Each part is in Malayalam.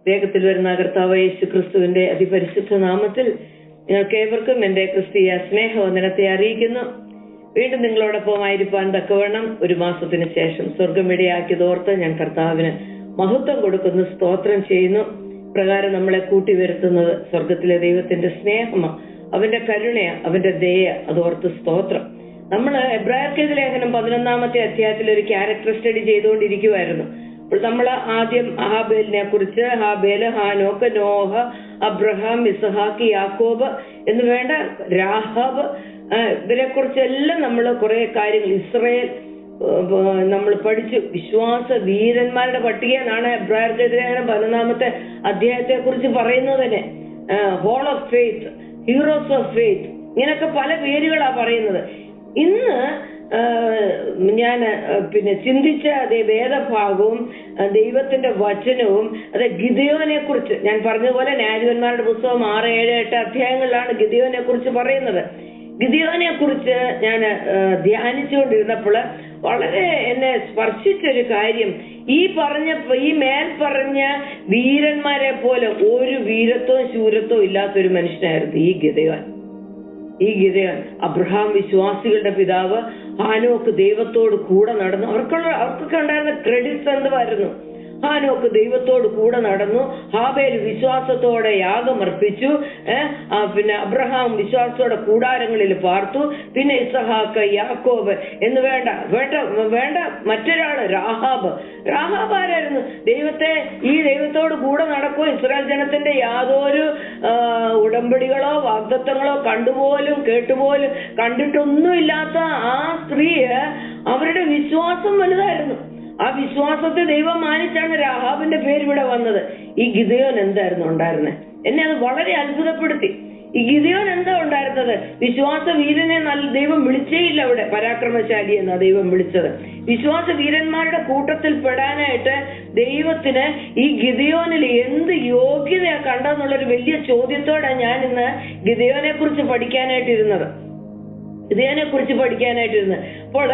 വേഗത്തിൽ വരുന്ന കർത്താവായ യേശു ക്രിസ്തുവിന്റെ അതിപരിശുദ്ധ നാമത്തിൽ നിങ്ങൾക്ക് ഏവർക്കും എന്റെ ക്രിസ്തീയ സ്നേഹവന്ദനത്തെ അറിയിക്കുന്നു. വീണ്ടും നിങ്ങളോടൊപ്പം ആയിരിക്കാൻ തക്കവണ്ണം ഒരു മാസത്തിന് ശേഷം സ്വർഗം ഇടയാക്കിയതോർത്ത് ഞാൻ കർത്താവിന് മഹത്വം കൊടുക്കുന്നു, സ്തോത്രം ചെയ്യുന്നു. പ്രകാരം നമ്മളെ കൂട്ടിവരുത്തുന്നത് സ്വർഗത്തിലെ ദൈവത്തിന്റെ സ്നേഹമാണ്, അവന്റെ കരുണയാ, അവന്റെ ദയ, അതോർത്ത് സ്തോത്രം. നമ്മൾ എബ്രായർക്കെതിരെ ലേഖനം 11-ാമത്തെ അധ്യായത്തിൽ ഒരു ക്യാരക്ടർ സ്റ്റഡി ചെയ്തുകൊണ്ടിരിക്കുവായിരുന്നു. അപ്പോൾ നമ്മൾ ആദ്യം ഹാബേലിനെ കുറിച്ച്, ഹാബേല്, ഹാനോക്ക്, നോഹ, അബ്രഹാം, ഇസ്ഹാക്ക്, യാക്കോബ് എന്ന് വേണ്ട രാഹാബ്, ഇവരെ കുറിച്ചെല്ലാം നമ്മൾ കുറെ കാര്യങ്ങൾ, ഇസ്രയേൽ നമ്മൾ പഠിച്ചു. വിശ്വാസ വീരന്മാരുടെ പട്ടികയാണ് എബ്രായർക്കെതിരെ 11-ാമത്തെ അധ്യായത്തെ കുറിച്ച് പറയുന്നത് തന്നെ. Hall of faith, heroes of faith, ഇങ്ങനൊക്കെ പല പേരുകളാ പറയുന്നത്. ഇന്ന് ഞാൻ ചിന്തിച്ച അതേ വേദഭാഗവും ദൈവത്തിന്റെ വചനവും അതെ ഗിദെയോനെ കുറിച്ച് ഞാൻ പറഞ്ഞതുപോലെ ന്യായാധിപന്മാരുടെ പുസ്തകം 6, 7, 8 അധ്യായങ്ങളിലാണ് ഗിദെയോനെ കുറിച്ച് പറയുന്നത്. ഗിദെയോനെ കുറിച്ച് ഞാൻ ധ്യാനിച്ചുകൊണ്ടിരുന്നപ്പോൾ വളരെ എന്നെ സ്പർശിച്ചൊരു കാര്യം, ഈ മേൽപ്പറഞ്ഞ വീരന്മാരെ പോലെ ഒരു വീരത്വവും ശൂരത്വവും ഇല്ലാത്തൊരു മനുഷ്യനായിരുന്നു ഈ ഗിദെയോൻ. അബ്രഹാം വിശ്വാസികളുടെ പിതാവ്, ഹാനോക്ക് ദൈവത്തോട് കൂടെ നടന്നു. അവർക്കൊക്കെ ഉണ്ടായിരുന്ന ക്രെഡിറ്റ്സ് എന്തുവായിരുന്നു? ഹാനോക്ക് ദൈവത്തോട് കൂടെ നടന്നു, ഹാബേൽ വിശ്വാസത്തോടെ യാഗമർപ്പിച്ചു, പിന്നെ അബ്രഹാം വിശ്വാസത്തോടെ കൂടാരങ്ങളിൽ പാർത്തു, പിന്നെ ഇസ്ഹാക്ക്, യാക്കോബ് എന്ന് വേണ്ട മറ്റൊരാള് രാഹാബ്. രാഹാബ് ആരായിരുന്നു? ദൈവത്തോട് കൂടെ നടക്കും, ഇസ്രായേൽ ജനത്തിന്റെ യാതൊരു ഉടമ്പടികളോ വാഗ്ദത്തങ്ങളോ കണ്ടുപോലും കേട്ടുപോലും കണ്ടിട്ടൊന്നുമില്ലാത്ത ആ സ്ത്രീ, അവരുടെ വിശ്വാസം വലുതായിരുന്നു. ആ വിശ്വാസത്തെ ദൈവം മാനിച്ചാണ് രാഹാബിന്റെ പേര് ഇവിടെ വന്നത്. ഈ ഗിദെയോൻ എന്തായിരുന്നു ഉണ്ടായിരുന്നത്? എന്നെ അത് വളരെ അത്ഭുതപ്പെടുത്തി. ഈ ഗിദെയോൻ എന്താ ഉണ്ടായിരുന്നത്? വിശ്വാസ വീരനെ ദൈവം വിളിച്ചേയില്ല. അവിടെ പരാക്രമശാലി എന്നാ ദൈവം വിളിച്ചത്. വിശ്വാസ വീരന്മാരുടെ കൂട്ടത്തിൽ പെടാനായിട്ട് ദൈവത്തിന് ഈ ഗിദെയോനിൽ എന്ത് യോഗ്യതയാ കണ്ടെന്നുള്ളൊരു വലിയ ചോദ്യത്തോടെ ഞാൻ ഇന്ന് ഗിദെയോനെ കുറിച്ച് പഠിക്കാനായിട്ടിരുന്നത്. അപ്പോൾ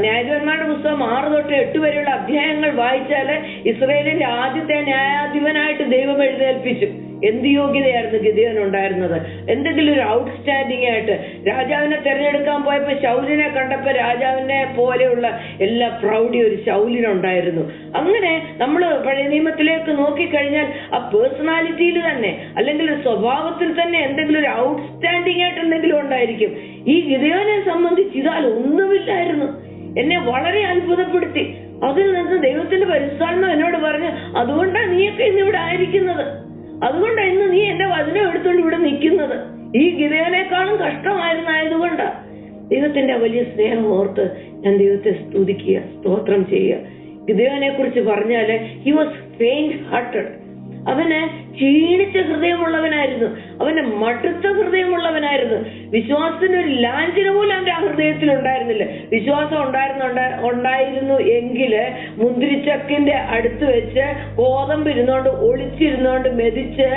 ന്യായാധിപന്മാരുടെ പുസ്തകം 6 തൊട്ട് 8 വരെയുള്ള അധ്യായങ്ങൾ വായിച്ചാല് ഇസ്രായേലിന്റെ ആദ്യത്തെ ന്യായാധിപനായിട്ട് ദൈവം എഴുന്നേൽപ്പിച്ചു. എന്ത് യോഗ്യതയായിരുന്നു ഗിദെയോൻ ഉണ്ടായിരുന്നത്? എന്തെങ്കിലും ഒരു ഔട്ട്സ്റ്റാൻഡിംഗ് ആയിട്ട് രാജാവിനെ തെരഞ്ഞെടുക്കാൻ പോയപ്പോ ശൗലിനെ കണ്ടപ്പോ രാജാവിനെ പോലെയുള്ള എല്ലാ പ്രൗഢി ഒരു ശൗലിനുണ്ടായിരുന്നു. അങ്ങനെ നമ്മൾ പഴയ നിയമത്തിലേക്ക് നോക്കിക്കഴിഞ്ഞാൽ ആ പേഴ്സണാലിറ്റിയിൽ തന്നെ അല്ലെങ്കിൽ ഒരു സ്വഭാവത്തിൽ തന്നെ എന്തെങ്കിലും ഒരു ഔട്ട്സ്റ്റാൻഡിംഗ് ആയിട്ട് എന്തെങ്കിലും ഉണ്ടായിരിക്കും. ഈ ഗിദെയോനെ സംബന്ധിച്ച് ഇതാൽ ഒന്നുമില്ലായിരുന്നു. എന്നെ വളരെ അത്ഭുതപ്പെടുത്തി. അതിൽ നിന്ന് ദൈവത്തിന്റെ പരിശുദ്ധാത്മാവ് എന്നോട് പറഞ്ഞു, അതുകൊണ്ടാണ് നീയൊക്കെ ഇന്ന് ഇവിടെ ആയിരിക്കുന്നത്, അതുകൊണ്ടാണ് ഇന്ന് നീ എന്റെ വചനം എടുത്തുകൊണ്ട് ഇവിടെ നിൽക്കുന്നത്. ഈ ഗിദെയോനേക്കാളും കഷ്ടമായിരുന്നായതുകൊണ്ടാ. ദൈവത്തിന്റെ വലിയ സ്നേഹം ഓർത്ത് ഞാൻ ദൈവത്തെ സ്തുതിക്കുക, സ്തോത്രം ചെയ്യുക. ഗിദെയോനെ കുറിച്ച് പറഞ്ഞാല് ഹി വാസ് ഫെയിന്റ് ഹാർട്ടഡ്. അവന് ക്ഷീണിച്ച ഹൃദയമുള്ളവനായിരുന്നു, അവന്റെ മടുത്ത ഹൃദയമുള്ളവനായിരുന്നു. വിശ്വാസത്തിനൊരു ലാഞ്ചന പോലും അവന്റെ ആ ഹൃദയത്തിൽ ഉണ്ടായിരുന്നില്ല. വിശ്വാസം ഉണ്ടായിരുന്നു എങ്കില് മുന്തിരിച്ചക്കിന്റെ അടുത്ത് വെച്ച് ഗോതമ്പ് ഒളിച്ചിരുന്നോണ്ട് മെതിച്ച്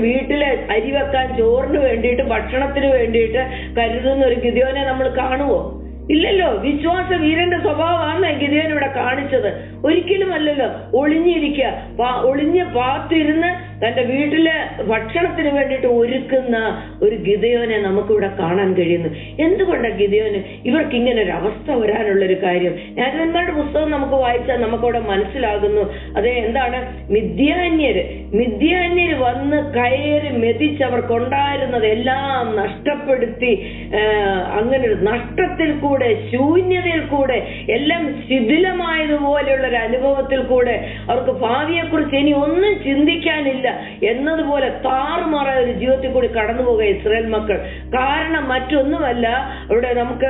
വീട്ടിലെ അരി വെക്കാൻ ചോറിന് വേണ്ടിയിട്ട് ഭക്ഷണത്തിന് വേണ്ടിയിട്ട് കരുതുന്ന ഒരു ഗിദെയോനെ നമ്മൾ കാണുവോ? ഇല്ലല്ലോ. വിശ്വാസ വീരന്റെ സ്വഭാവമാണ് ഗിദെയോൻ ഇവിടെ കാണിച്ചത്. ഒരിക്കലും അല്ലല്ലോ. ഒളിഞ്ഞ് പാത്തിരുന്ന് തന്റെ വീട്ടിലെ ഭക്ഷണത്തിന് വേണ്ടിയിട്ട് ഒരുക്കുന്ന ഒരു ഗിദെയോനെ നമുക്കിവിടെ കാണാൻ കഴിയുന്നു. എന്തുകൊണ്ടാണ് ഗിദെയോന് ഇവർക്ക് ഇങ്ങനെ ഒരു അവസ്ഥ വരാനുള്ളൊരു കാര്യം? ന്യായാധിപന്മാരുടെ പുസ്തകം നമുക്ക് വായിച്ചാൽ നമുക്കവിടെ മനസ്സിലാകുന്നു. അതെ, എന്താണ്? മിദ്യാന്യര് വന്ന് കയറി മെതിച്ചവർക്കുണ്ടായിരുന്നത് എല്ലാം നഷ്ടപ്പെടുത്തി, അങ്ങനെ ഒരു നഷ്ടത്തിൽ കൂടെ, ശൂന്യതയിൽ കൂടെ, എല്ലാം ശിഥിലമായതുപോലെയുള്ള ഒരു അനുഭവത്തിൽ കൂടെ അവർക്ക് ഭാവിയെക്കുറിച്ച് ഇനി ഒന്നും ചിന്തിക്കാനില്ല എന്നതുപോലെ താറുമാറായ ഒരു ജീവിതത്തിൽ കൂടി കടന്നു പോകുക ഇസ്രായേൽ മക്കൾ. കാരണം മറ്റൊന്നുമല്ല, അവിടെ നമുക്ക്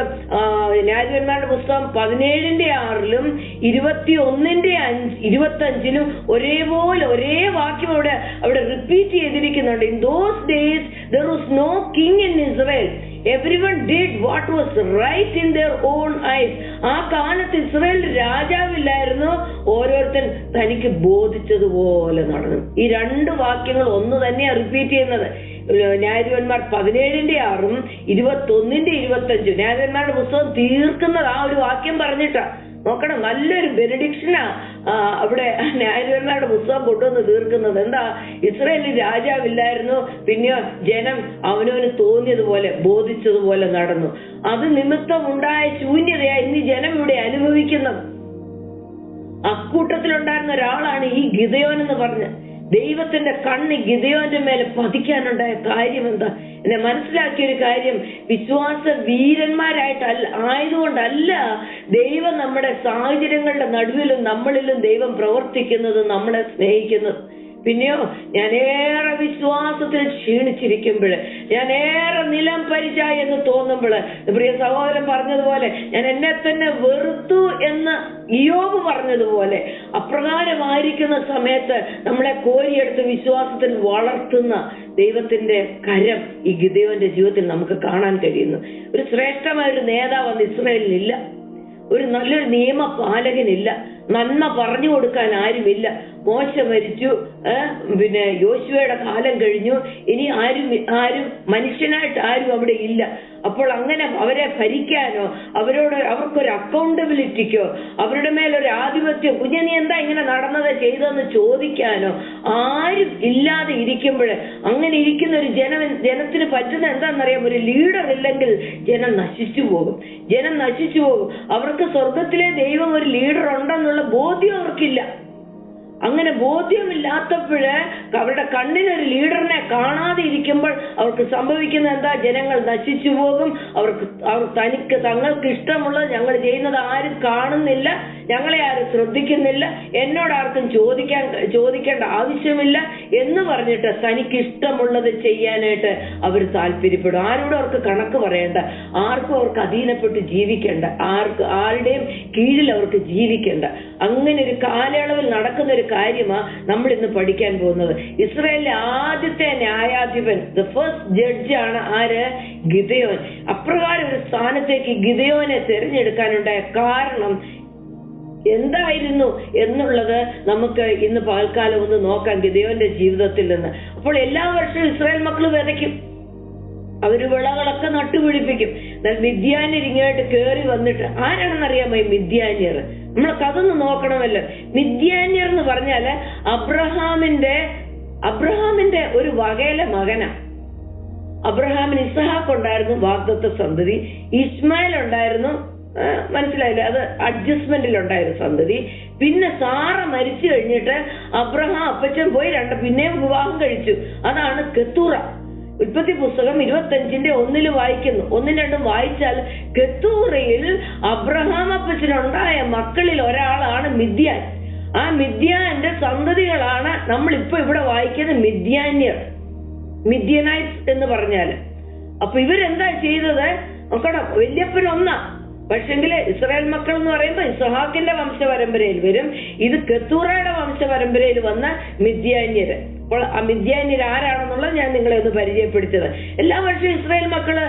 ന്യായാധിപന്മാരുടെ പുസ്തകം 17:6 21:25 ഒരേപോലെ ഒരേ വാക്യം അവിടെ റിപ്പീറ്റ് ചെയ്തിരിക്കുന്നുണ്ട്. In those days there was no king in Israel. Everyone did what was right in their own eyes. ആ കാലത്ത് ഇസ്രായേൽ രാജാവില്ലായിരുന്നു, ഓരോരുത്തൻ തനിക്ക് ബോധിച്ചതുപോലെ നടന്നു. ഈ 2 വാക്യങ്ങൾ ഒന്ന് തന്നെയാണ് റിപ്പീറ്റ് ചെയ്യുന്നത്. ന്യായാധിപന്മാർ 17:6 21:25. ന്യായാധിപന്മാരുടെ പുസ്തകം തീർക്കുന്നത് ആ ഒരു വാക്യം പറഞ്ഞിട്ടാ. നോക്കണം, നല്ലൊരു ബെനഡിക്ഷനാ അവിടെ ന്യായാധിപന്മാരുടെ പുസ്തകം കൊണ്ടുവന്ന് തീർക്കുന്നത്. എന്താ, ഇസ്രായേലിൽ രാജാവില്ലായിരുന്നു, പിന്നെയോ ജനം അവനവന് തോന്നിയതുപോലെ ബോധിച്ചതുപോലെ നടന്നു. അത് നിമിത്തം ഉണ്ടായ ശൂന്യതയായി ഇന്ന് ജനം ഇവിടെ അനുഭവിക്കുന്നത്. അക്കൂട്ടത്തിലുണ്ടായിരുന്ന ഒരാളാണ് ഈ ഗിദെയോൻ എന്ന് പറഞ്ഞ്. ദൈവത്തിന്റെ കണ്ണ് ഗിദെയോന്റെ മേലെ പതിക്കാനുണ്ടായ കാര്യം എന്താ? എന്നെ മനസ്സിലാക്കിയൊരു കാര്യം, വിശ്വാസ വീരന്മാരായിട്ടല്ല ആയതുകൊണ്ടല്ല ദൈവം നമ്മുടെ സാഹചര്യങ്ങളുടെ നടുവിലും നമ്മളിലും ദൈവം പ്രവർത്തിക്കുന്നത്, നമ്മളെ സ്നേഹിക്കുന്നത്. പിന്നെയോ, ഞാനേറെ വിശ്വാസത്തിൽ ക്ഷീണിച്ചിരിക്കുമ്പോൾ, ഞാനേറെ നിലം പരിചായി എന്ന് തോന്നുമ്പോൾ, പ്രിയ സഹോദരൻ പറഞ്ഞതുപോലെ ഞാൻ എന്നെ തന്നെ വെറുത്തു എന്ന് ഇയ്യോബ് പറഞ്ഞതുപോലെ, അപ്രകാരമായിരിക്കുന്ന സമയത്ത് നമ്മളെ കോരിയെടുത്ത് വിശ്വാസത്തിൽ വളർത്തുന്ന ദൈവത്തിന്റെ കരം ഈ ഗിദെയോന്റെ ജീവിതത്തിൽ നമുക്ക് കാണാൻ കഴിയുന്നു. ഒരു ശ്രേഷ്ഠമായ ഒരു നേതാവ് അന്ന് ഇസ്രായേലിനില്ല, ഒരു നല്ലൊരു നിയമപാലകനില്ല, നന്മ പറഞ്ഞു കൊടുക്കാൻ ആരുമില്ല. മോശ മരിച്ചു, പിന്നെ യോശുവയുടെ കാലം കഴിഞ്ഞു, ഇനി ആരും മനുഷ്യനായിട്ട് ആരും അവിടെ ഇല്ല. അപ്പോൾ അങ്ങനെ അവരെ ഭരിക്കാനോ അവർക്കൊരു അക്കൗണ്ടബിലിറ്റിക്കോ അവരുടെ മേലൊരു ആധിപത്യം, കുഞ്ഞെ നീ എന്താ ഇങ്ങനെ നടന്നത് ചെയ്തതെന്ന് ചോദിക്കാനോ ആരും ഇല്ലാതെ ഇരിക്കുമ്പോൾ, അങ്ങനെ ഇരിക്കുന്ന ഒരു ജനത്തിന് പറ്റുന്ന എന്താണെന്നറിയാം, ഒരു ലീഡർ ഇല്ലെങ്കിൽ ജനം നശിച്ചു പോകും. അവർക്ക് സ്വർഗത്തിലെ ദൈവം ഒരു ലീഡർ ഉണ്ടെന്നുള്ള ബോധ്യം അവർക്കില്ല. അങ്ങനെ ബോധ്യമില്ലാത്തപ്പോഴ് അവരുടെ കണ്ണിനൊരു ലീഡറിനെ കാണാതെ ഇരിക്കുമ്പോൾ അവർക്ക് സംഭവിക്കുന്ന എന്താ, ജനങ്ങൾ നശിച്ചു പോകും. തങ്ങൾക്ക് ഇഷ്ടമുള്ളത് ഞങ്ങൾ ചെയ്യുന്നത് ആരും കാണുന്നില്ല, ഞങ്ങളെ ആരും ശ്രദ്ധിക്കുന്നില്ല, എന്നോട് ആർക്കും ചോദിക്കേണ്ട ആവശ്യമില്ല എന്ന് പറഞ്ഞിട്ട് തനിക്ക് ഇഷ്ടമുള്ളത് ചെയ്യാനായിട്ട് അവർ താല്പര്യപ്പെടും. ആരോടും അവർക്ക് കണക്ക് പറയേണ്ട, ആർക്കും അവർക്ക് അധീനപ്പെട്ട് ജീവിക്കേണ്ട, ആരുടെയും കീഴിൽ അവർക്ക് ജീവിക്കേണ്ട. അങ്ങനെ ഒരു കാലയളവിൽ നടക്കുന്ന ഒരു കാര്യമാ നമ്മൾ ഇന്ന് പഠിക്കാൻ പോകുന്നത്. ഇസ്രായേലിലെ ആദ്യത്തെ ന്യായാധിപൻ, ദ ഫസ്റ്റ് ജഡ്ജ് ആണ് ആര്? ഗിദെയോൻ. അപ്രകാരം ഒരു സ്ഥാനത്തേക്ക് ഗിദെയോനെ തിരഞ്ഞെടുക്കാനുണ്ടായ കാരണം എന്തായിരുന്നു എന്നുള്ളത് നമുക്ക് ഇന്ന് പകൽക്കാലം ഒന്ന് നോക്കാം ഗിദെയോന്റെ ജീവിതത്തിൽ നിന്ന്. അപ്പോൾ എല്ലാ വർഷവും ഇസ്രായേൽ മക്കൾ വിതയ്ക്കും, അവര് വിളകളൊക്കെ നട്ടുപിടിപ്പിക്കും. എന്നാൽ മിദ്യാന്യർ ഇങ്ങോട്ട് കയറി വന്നിട്ട്, ആരാണെന്നറിയാമോ ഈ മിദ്യാന്യർ? നമ്മളൊക്കെ അതൊന്ന് നോക്കണമല്ലോ. മിദ്യാന്യർ എന്ന് പറഞ്ഞാല് അബ്രഹാമിന്റെ ഒരു വകയിലെ മകനാ. അബ്രഹാമിന് ഇസ്ഹാക്ക് ഉണ്ടായിരുന്നു, വാഗ്ദത്ത സന്തതി. ഇസ്മായിൽ ഉണ്ടായിരുന്നു, മനസ്സിലായില്ലേ, അത് അഡ്ജസ്റ്റ്മെന്റിൽ ഉണ്ടായിരുന്ന സന്തതി. പിന്നെ സാറ മരിച്ചു കഴിഞ്ഞിട്ട് അബ്രഹാം അപ്പച്ചൻ പോയി പിന്നെയും വിവാഹം കഴിച്ചു. അതാണ് കെത്തൂറ. ഉൽപ്പത്തി പുസ്തകം 25:1 വായിക്കുന്നു. 1-2 വായിച്ചാൽ കെത്തൂറയിൽ അബ്രഹാം അപ്പച്ചനുണ്ടായ മക്കളിൽ ഒരാളാണ് മിദ്യാൻ. ആ മിദ്യാന്റെ സന്തതികളാണ് നമ്മളിപ്പോ ഇവിടെ വായിക്കുന്ന മിദ്യാന്യർ, മിദ്യനൈറ്റ്സ് എന്ന് പറഞ്ഞാല്. അപ്പൊ ഇവരെന്താ ചെയ്തത് നോക്കണം. വല്യപ്പനൊന്നാ, പക്ഷെങ്കില് ഇസ്രായേൽ മക്കൾ എന്ന് പറയുമ്പോ ഇസ്ഹാക്കിന്റെ വംശപരമ്പരയിൽ വരും. ഇത് കെത്തൂറയുടെ വംശപരമ്പരയിൽ വന്ന മിദ്യാന്യര്. അപ്പോൾ ആ മിദ്യാന്യർ ആരാണെന്നുള്ളത് ഞാൻ നിങ്ങളെ ഒന്ന് പരിചയപ്പെടുത്തിയത്. എല്ലാ വർഷവും ഇസ്രായേൽ മക്കള്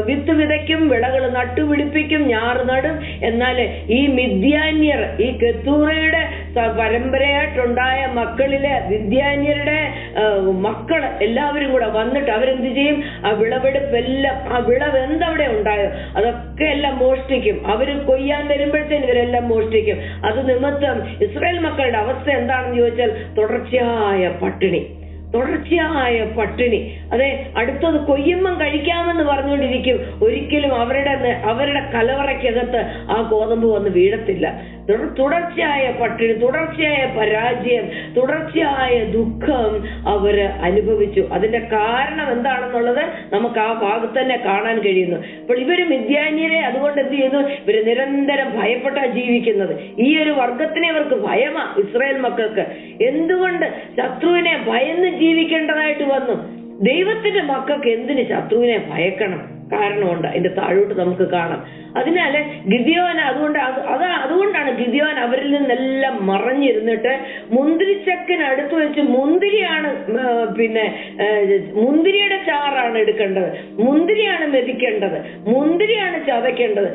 വിത്ത് വിതയ്ക്കും, വിളകൾ നട്ടുപിടിപ്പിക്കും, ഞാറ് നടും. എന്നാൽ ഈ മിദ്യാന്യർ, ഈ കെത്തൂറയുടെ പരമ്പരയായിട്ടുണ്ടായ മക്കളിലെ മിദ്യാന്യരുടെ മക്കള് എല്ലാവരും കൂടെ വന്നിട്ട് അവരെന്ത് ചെയ്യും? ആ വിളവെടുപ്പെല്ലാം, ആ വിളവ് എന്തവിടെ ഉണ്ടായോ അതൊക്കെ എല്ലാം മോഷ്ടിക്കും. അവര് കൊയ്യാൻ വരുമ്പോഴത്തേന് ഇവരെല്ലാം മോഷ്ടിക്കും. അത് നിമിത്തം ഇസ്രായേൽ മക്കളുടെ അവസ്ഥ എന്താണെന്ന് ചോദിച്ചാൽ തുടർച്ചയായ പട്ടിണി. അതെ, അടുത്തത് കൊയ്യുമ്പം കഴിക്കാമെന്ന് പറഞ്ഞുകൊണ്ടിരിക്കും. ഒരിക്കലും അവരുടെ കലവറയ്ക്കകത്ത് ആ ഗോതമ്പ് വന്ന് വീഴത്തില്ല. തുടർച്ചയായ പട്ടിണി, തുടർച്ചയായ പരാജയം, തുടർച്ചയായ ദുഃഖം അവര് അനുഭവിച്ചു. അതിന്റെ കാരണം എന്താണെന്നുള്ളത് നമുക്ക് ആ ഭാഗത്ത് തന്നെ കാണാൻ കഴിയുന്നു. അപ്പോൾ ഇവര് മിദ്യാന്യരെ അതുകൊണ്ട് എന്ത് ചെയ്യുന്നു? ഇവര് നിരന്തരം ഭയപ്പെട്ടാ ജീവിക്കുന്നത്. ഈ ഒരു വർഗത്തിനെ ഇവർക്ക് ഭയമാ ഇസ്രായേൽ മക്കൾക്ക്. എന്തുകൊണ്ട്? ശത്രുവിനെ ഭയന്ന് ജീവിക്കേണ്ടതായിട്ട് വന്നു. ദൈവത്തിന്റെ മക്കൾക്ക് എന്തിന് ശത്രുവിനെ ഭയക്കണം? കാരണമുണ്ട്, അതിന്റെ താഴോട്ട് നമുക്ക് കാണാം. അതിനാല് ഗിദെയോൻ അതുകൊണ്ടാണ് ഗിദെയോൻ അവരിൽ നിന്നെല്ലാം മറഞ്ഞിരുന്നിട്ട് മുന്തിരിച്ചക്കിനടുത്ത് വെച്ച് മുന്തിരിയാണ്, മുന്തിരിയുടെ ചാറാണ് എടുക്കേണ്ടത്, മുന്തിരിയാണ് മെതിക്കേണ്ടത്, മുന്തിരിയാണ് ചതയ്ക്കേണ്ടത്.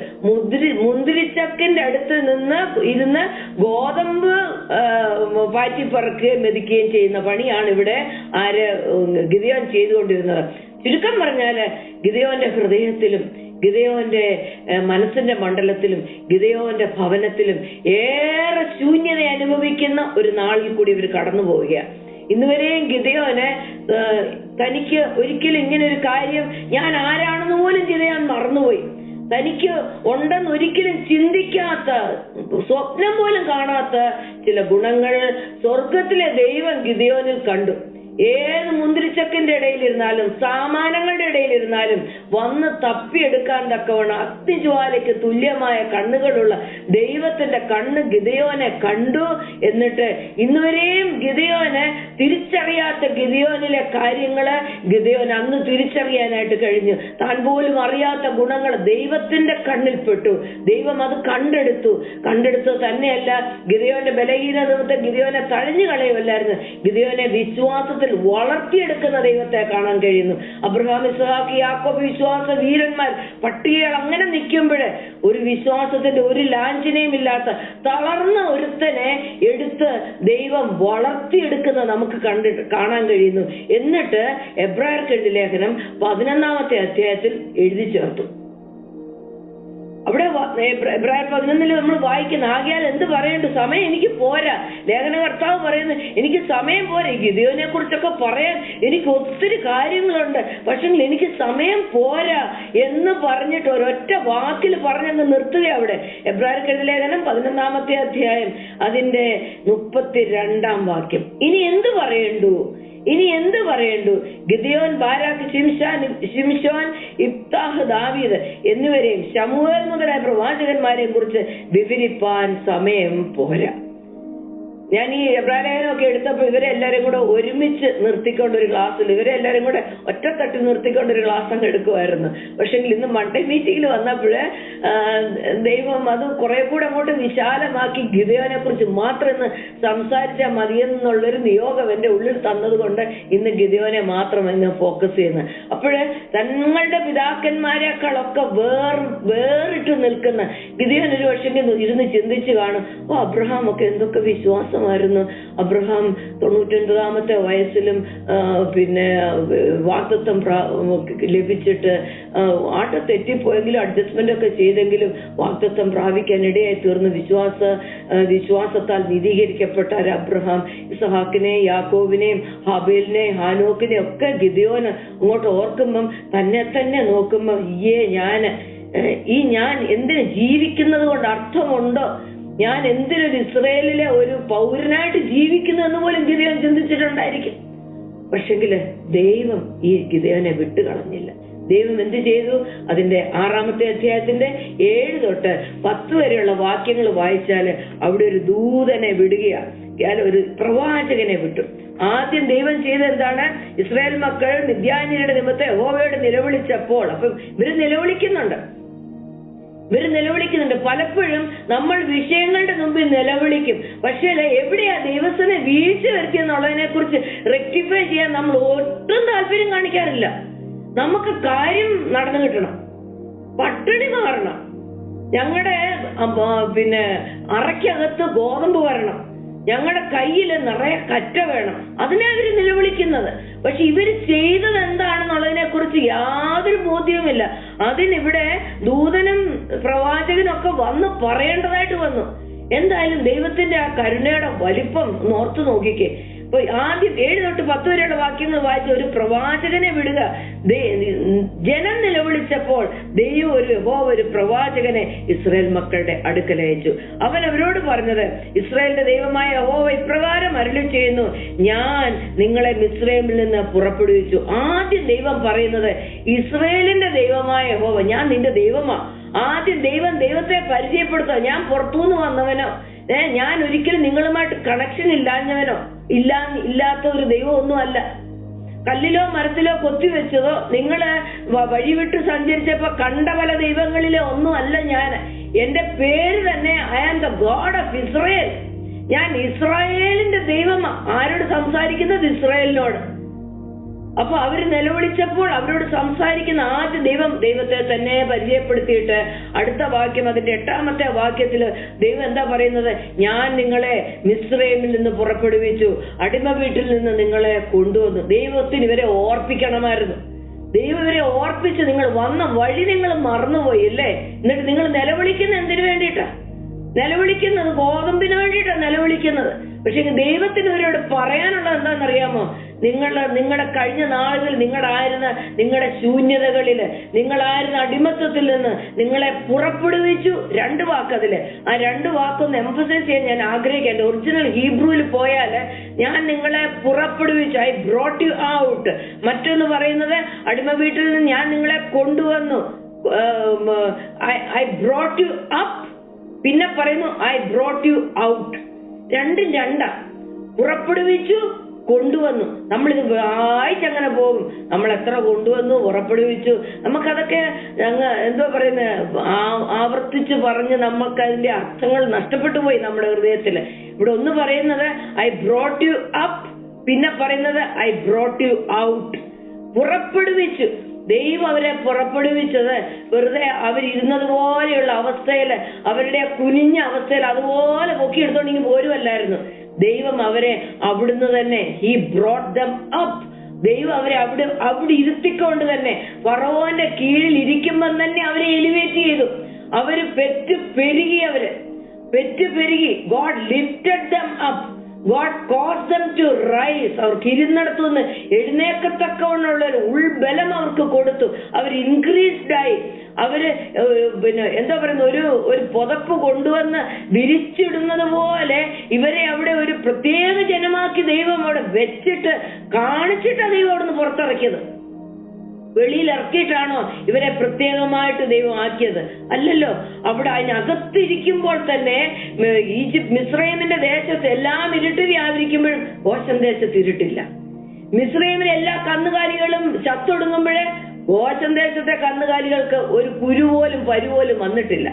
മുന്തിരിച്ചക്കിന്റെ അടുത്ത് ഇരുന്ന് ഗോതമ്പ് പാറ്റിപ്പറക്കുകയും മെതിക്കുകയും ചെയ്യുന്ന പണിയാണ് ഇവിടെ ഗിദെയോൻ ചെയ്തുകൊണ്ടിരുന്നത്. ചുരുക്കം പറഞ്ഞാല് ഗിദെയോന്റെ ഹൃദയത്തിലും ഗിദെയോന്റെ മനസ്സിന്റെ മണ്ഡലത്തിലും ഗിദെയോന്റെ ഭവനത്തിലും ഏറെ ശൂന്യത അനുഭവിക്കുന്ന ഒരു നാളിൽ കൂടി ഇവർ കടന്നു പോവുകയാണ്. ഇന്നുവരെയും ഗിദെയോന് തനിക്ക് ഒരിക്കലും ഇങ്ങനെ ഒരു കാര്യം ഞാൻ ആരാണെന്ന് പോലും ഗിദെയോൻ മറന്നുപോയി. തനിക്ക് ഉണ്ടെന്ന് ഒരിക്കലും ചിന്തിക്കാത്ത, സ്വപ്നം പോലും കാണാത്ത ചില ഗുണങ്ങൾ സ്വർഗത്തിലെ ദൈവം ഗിദെയോനിൽ കണ്ടു. ഏത് മുന്തിരിച്ചക്കിന്റെ ഇടയിലിരുന്നാലും സാമാനങ്ങളുടെ ഇടയിലിരുന്നാലും വന്ന് തപ്പിയെടുക്കാൻ തക്കവണ്ണം അഗ്നിജ്വാലയ്ക്ക് തുല്യമായ കണ്ണുകളുള്ള ദൈവത്തിന്റെ കണ്ണ് ഗിദെയോനെ കണ്ടു. എന്നിട്ട് ഇന്നുവരെയും ഗിദെയോനെ തിരിച്ചറിയാത്ത ഗിദെയോനിലെ കാര്യങ്ങള് ഗിദെയോൻ അന്ന് തിരിച്ചറിയാനായിട്ട് കഴിഞ്ഞു. താൻ പോലും അറിയാത്ത ഗുണങ്ങൾ ദൈവത്തിന്റെ കണ്ണിൽപ്പെട്ടു. ദൈവം അത് കണ്ടെടുത്തു തന്നെയല്ല, ഗിദെയോന്റെ ബലഹീന നിമിത്തം ഗിദെയോനെ തഴഞ്ഞു കളയുമല്ലായിരുന്നു, ഗിദെയോനെ വിശ്വാസത്തിൽ വളർത്തിയെടുക്കുന്ന ദൈവത്തെ കാണാൻ കഴിയുന്നു. അബ്രഹാം, ഇസ്ഹാക്ക്, യാക്കോബ് വിശ്വാസ വീരന്മാർ പട്ടികകൾ അങ്ങനെ നിൽക്കുമ്പോൾ ഒരു വിശ്വാസത്തിന്റെ ഒരു ലാഞ്ചനയും ഇല്ലാത്ത തളർന്ന ഒരുത്തനെ എടുത്ത് ദൈവം വളർത്തിയെടുക്കുന്ന നമുക്ക് കാണാൻ കഴിയുന്നു. എന്നിട്ട് എബ്രായർക്കെഴുതിയ ലേഖനം 11-ാമത്തെ അധ്യായത്തിൽ എഴുതി ചേർത്തു. അവിടെ എബ്രായർ 11 നമ്മൾ വായിക്കുന്ന, ആകയാൽ എന്ത് പറയണ്ടു, സമയം എനിക്ക് പോരാ. ലേഖനകർത്താവ് പറയുന്നു, എനിക്ക് സമയം പോരാ. ഗിദെയോനെ കുറിച്ചൊക്കെ പറയാൻ എനിക്ക് ഒത്തിരി കാര്യങ്ങളുണ്ട്, പക്ഷെ എനിക്ക് സമയം പോരാ എന്ന് പറഞ്ഞിട്ട് ഒരൊറ്റ വാക്കിൽ പറഞ്ഞങ്ങ് നിർത്തുക. അവിടെ എബ്രായർക്കെഴുതിയ ലേഖനം 11-ാമത്തെ അധ്യായം അതിന്റെ 32-ാം വാക്യം. ഇനി എന്ത് പറയണ്ടു? ഗിദെയോൻ, ബാരാക്ക്, ശിംശോൻ, ഇബ്താഹ്, ദാവീദ് എന്നിവരെയും ശമൂവേൽ മുതലായ പ്രവാചകന്മാരെയും കുറിച്ച് വിവരിപ്പാൻ സമയം പോരാ. ഞാൻ ഈ എബ്രായലേഖനമൊക്കെ എടുത്തപ്പോൾ ഇവരെല്ലാരും കൂടെ ഒരുമിച്ച് നിർത്തിക്കൊണ്ടൊരു ക്ലാസ്സിൽ, ഇവരെല്ലാരും കൂടെ ഒറ്റത്തട്ടി നിർത്തിക്കൊണ്ടൊരു ക്ലാസ് അങ്ങ് എടുക്കുമായിരുന്നു. പക്ഷെ ഇന്ന് മൺഡേ മീറ്റിംഗിൽ വന്നപ്പോൾ ദൈവം അത് കുറെ കൂടെ അങ്ങോട്ട് വിശാലമാക്കി ഗിദെയോനെ കുറിച്ച് മാത്രം ഇന്ന് സംസാരിച്ചാൽ മതിയെന്നുള്ളൊരു നിയോഗം എൻ്റെ ഉള്ളിൽ തന്നതുകൊണ്ട് ഇന്ന് ഗിദെയോനെ മാത്രം ഇന്ന് ഫോക്കസ് ചെയ്യുന്നത്. അപ്പോഴ് തങ്ങളുടെ പിതാക്കന്മാരെക്കാളൊക്കെ വേറിട്ട് നിൽക്കുന്ന ഗിദെയോൻ ഒരു പക്ഷേ ഇരുന്ന് ചിന്തിച്ചു കാണും, അബ്രഹാം ഒക്കെ എന്തൊക്കെ വിശ്വാസം ആയിരുന്നു. അബ്രഹാം 99-ാമത്തെ വയസ്സിലും പിന്നെ വാഗ്ദത്തം ലഭിച്ചിട്ട് തെറ്റിപ്പോയെങ്കിലും അഡ്ജസ്റ്റ്മെന്റ് ഒക്കെ ചെയ്തെങ്കിലും വാഗ്ദത്തം പ്രാപിക്കാൻ ഇടയായി തീർന്നു. വിശ്വാസത്താൽ നീതീകരിക്കപ്പെട്ട അബ്രഹാം ഇസ്ഹാക്കിനെയും യാക്കോബിനെയും ഹാബേലിനെയും ഹാനോക്കിനെയും ഒക്കെ ഗിദെയോൻ അങ്ങോട്ട് ഓർക്കുമ്പം തന്നെ നോക്കുമ്പം ഞാൻ എന്തിന് ജീവിക്കുന്നത് കൊണ്ട് അർത്ഥമുണ്ടോ, ഞാൻ എന്തിനൊരു ഇസ്രായേലിലെ ഒരു പൗരനായിട്ട് ജീവിക്കുന്നു എന്ന് പോലും ഗിദെയോൻ ചിന്തിച്ചിട്ടുണ്ടായിരിക്കും. പക്ഷെങ്കില് ദൈവം ഈ ഗിദെയോനെ വിട്ടുകളഞ്ഞില്ല. ദൈവം എന്ത് ചെയ്തു? അതിന്റെ 6-ാമത്തെ അധ്യായത്തിന്റെ 7 തൊട്ട് 10 വരെയുള്ള വാക്യങ്ങൾ വായിച്ചാല് അവിടെ ഒരു ദൂതനെ വിടുകയാണ്, ഒരു പ്രവാചകനെ വിട്ടു. ആദ്യം ദൈവം ചെയ്തത് എന്താണ്? ഇസ്രായേൽ മക്കൾ മിദ്യാന്യരുടെ നിമിത്തം യഹോവയോട് നിലവിളിച്ചപ്പോൾ, അപ്പൊ ഇവര് നിലവിളിക്കുന്നുണ്ട്. പലപ്പോഴും നമ്മൾ വിഷയങ്ങളുടെ മുമ്പിൽ നിലവിളിക്കും, പക്ഷേ എവിടെയാ ദൈവത്തിനെ വീഴ്ച വരുത്തിയെന്നുള്ളതിനെ കുറിച്ച് റെക്ടിഫൈ ചെയ്യാൻ നമ്മൾ ഒട്ടും താല്പര്യം കാണിക്കാറില്ല. നമുക്ക് കാര്യം നടന്നു കിട്ടണം, പട്ടിണി മാറണം, ഞങ്ങളുടെ അറയ്ക്കകത്ത് ഗോതമ്പ് വരണം, ഞങ്ങളുടെ കയ്യിൽ നിറയെ കറ്റ വേണം, അതിനെ അവര് നിലവിളിക്കുന്നത്. പക്ഷെ ഇവര് ചെയ്തത് എന്താണെന്നുള്ളതിനെ കുറിച്ച് യാതൊരു ബോധ്യവുമില്ല. അതിനിവിടെ ദൂതനും പ്രവാചകനും ഒക്കെ വന്ന് പറയേണ്ടതായിട്ട് വന്നു. എന്തായാലും ദൈവത്തിന്റെ ആ കരുണയുടെ വലിപ്പം ഓർത്തു നോക്കിക്കേ. അപ്പൊ ആദ്യം 7 തൊട്ട് 10 വരെയുള്ള വാക്യങ്ങൾ വായിച്ച ഒരു പ്രവാചകനെ വിടുക. ജനം നിലവിളിച്ചപ്പോൾ ദൈവം ഒരു പ്രവാചകനെ ഇസ്രായേൽ മക്കളുടെ അടുക്കൽ അയച്ചു. അവൻ അവരോട് പറഞ്ഞത്, ഇസ്രായേലിന്റെ ദൈവമായ യഹോവ ഇപ്രകാരം അരുളി ചെയ്യുന്നു, ഞാൻ നിങ്ങളെ മിസ്രയീമിൽ നിന്ന് പുറപ്പെടുവിച്ചു. ആദ്യം ദൈവം പറയുന്നത്, ഇസ്രായേലിന്റെ ദൈവമായ യഹോവ, ഞാൻ നിന്റെ ദൈവമാ. ആദ്യം ദൈവത്തെ പരിചയപ്പെടുത്തുക. ഞാൻ പുറത്തുനിന്ന് വന്നവനോ, ഞാൻ ഒരിക്കലും നിങ്ങളുമായിട്ട് കണക്ഷൻ ഇല്ലാത്ത ഒരു ദൈവം ഒന്നും അല്ല. കല്ലിലോ മരത്തിലോ കൊത്തിവെച്ചതോ നിങ്ങള് വഴിവിട്ട് സഞ്ചരിച്ചപ്പോ കണ്ട പല ദൈവങ്ങളിലെ ഒന്നും അല്ല ഞാൻ. എന്റെ പേര് തന്നെ I am the God of Israel. ഞാൻ ഇസ്രായേലിന്റെ ദൈവമാ. ആരോട് സംസാരിക്കുന്നത്? ഇസ്രായേലിനോട്. അപ്പൊ അവര് നിലവിളിച്ചപ്പോൾ അവരോട് സംസാരിക്കുന്ന ആദ്യ ദൈവത്തെ തന്നെ പരിചയപ്പെടുത്തിയിട്ട് അടുത്ത വാക്യം, അതിന്റെ 8-ാമത്തെ വാക്യത്തില് ദൈവം എന്താ പറയുന്നത്? ഞാൻ നിങ്ങളെ മിസ്രയീമിൽ നിന്ന് പുറപ്പെടുവിച്ചു, അടിമ വീട്ടിൽ നിന്ന് നിങ്ങളെ കൊണ്ടുവന്നു. ദൈവത്തിന് ഇവരെ ഓർപ്പിക്കണമായിരുന്നു. ദൈവം ഇവരെ ഓർപ്പിച്ച് നിങ്ങൾ വന്ന വഴി നിങ്ങൾ മറന്നുപോയി അല്ലേ? എന്നിട്ട് നിങ്ങൾ നിലവിളിക്കുന്ന എന്തിനു വേണ്ടിയിട്ടാ? നിലവിളിക്കുന്നത് ഗോതമ്പിന് വേണ്ടിയിട്ടാണ് നിലവിളിക്കുന്നത്. പക്ഷെ ദൈവത്തിന് ഇവരോട് പറയാനുള്ളത് എന്താണെന്നറിയാമോ? നിങ്ങളുടെ കഴിഞ്ഞ നാളുകളിൽ നിങ്ങളുടെ ശൂന്യതകളില്, നിങ്ങളായിരുന്ന അടിമത്തത്തിൽ നിന്ന് നിങ്ങളെ പുറപ്പെടുവിച്ചു. 2 വാക്കതില്, ആ 2 വാക്കൊന്ന് എംഫസൈസ് ചെയ്യാൻ ഞാൻ ആഗ്രഹിക്കാം. എന്റെ ഒറിജിനൽ ഹീബ്രുവിൽ പോയാല് ഞാൻ നിങ്ങളെ പുറപ്പെടുവിച്ചു, ഐ ബ്രോട്ട് യു ഔട്ട്. മറ്റൊന്ന് പറയുന്നത് അടിമ വീട്ടിൽ നിന്ന് ഞാൻ നിങ്ങളെ കൊണ്ടുവന്നു, ഐ ബ്രോട്ട് യു അപ്പ്. പിന്നെ പറയുന്നു ഐ ബ്രോട്ട് യു ഔട്ട്. രണ്ടും രണ്ടാ. പുറപ്പെടുവിച്ചു, കൊണ്ടുവന്നു. നമ്മളിത് വായിച്ചങ്ങനെ പോകും. നമ്മൾ എത്ര കൊണ്ടുവന്നു, പുറപ്പെടുവിച്ചു, നമുക്കതൊക്കെ എന്തോ പറയുന്നത് ആവർത്തിച്ച് പറഞ്ഞ് നമുക്കതിന്റെ അർത്ഥങ്ങൾ നഷ്ടപ്പെട്ടു പോയി നമ്മുടെ ഹൃദയത്തില്. ഇവിടെ ഒന്ന് പറയുന്നത് ഐ ബ്രോട്ട് യു അപ്പ്, പിന്നെ പറയുന്നത് ഐ ബ്രോട്ട് യു ഔട്ട്. പുറപ്പെടുവിച്ചു. ദൈവം അവരെ പുറപ്പെടുവിച്ചത് വെറുതെ അവരിരുന്നത് പോലെയുള്ള അവസ്ഥയില്, അവരുടെ കുനിഞ്ഞ അവസ്ഥയിൽ അതുപോലെ പൊക്കിയെടുത്തോണ്ടെങ്കിൽ പോരുമല്ലായിരുന്നു. ദൈവം അവരെ അവിടുന്ന് തന്നെ ഹി ബ്രോട്ട് ദം അപ്പ്. ദൈവം അവരെ അവിടെ ഇരുത്തിക്കൊണ്ട് തന്നെ ഫറവോന്റെ കീഴിൽ ഇരിക്കുമ്പോൾ തന്നെ അവരെ എലിവേറ്റ് ചെയ്തു. അവര് പെറ്റു പെരുകി. God lifted dum up. God caused them to rise. അവർക്ക് ഇരുന്നിടത്തുനിന്ന് എഴുന്നേക്കത്തക്കവണ്ണമുള്ള ഒരു ഉൾബലം അവർക്ക് കൊടുത്തു. അവർ ഇൻക്രീസ്ഡ് ആയി. അവര് എന്താ പറയുന്ന ഒരു പുതപ്പ് കൊണ്ടുവന്ന് വിരിച്ചിടുന്നത് പോലെ ഇവരെ അവിടെ ഒരു പ്രത്യേക ജനമാക്കി ദൈവം അവിടെ വെച്ചിട്ട് കാണിച്ചിട്ടാണ് ദൈവം അവിടെ നിന്ന് പുറത്തിറക്കിയത്. വെളിയിൽ ഇറക്കിയിട്ടാണോ ഇവരെ പ്രത്യേകമായിട്ട് ദൈവം ആക്കിയത്? അല്ലല്ലോ. അവിടെ അതിനകത്തിരിക്കുമ്പോൾ തന്നെ മിസ്രൈമിന്റെ ദേശത്ത് എല്ലാം ഇരുട്ട് വ്യാപരിക്കുമ്പോഴും ഗോശൻ ദേശത്ത് ഇരുട്ടില്ല. മിസ്രൈമിലെ എല്ലാ കന്നുകാലികളും ചത്തൊടുങ്ങുമ്പോഴേ ഗോശൻ ദേശത്തെ കന്നുകാലികൾക്ക് ഒരു കുരുപോലും പരുപോലും വന്നിട്ടില്ല.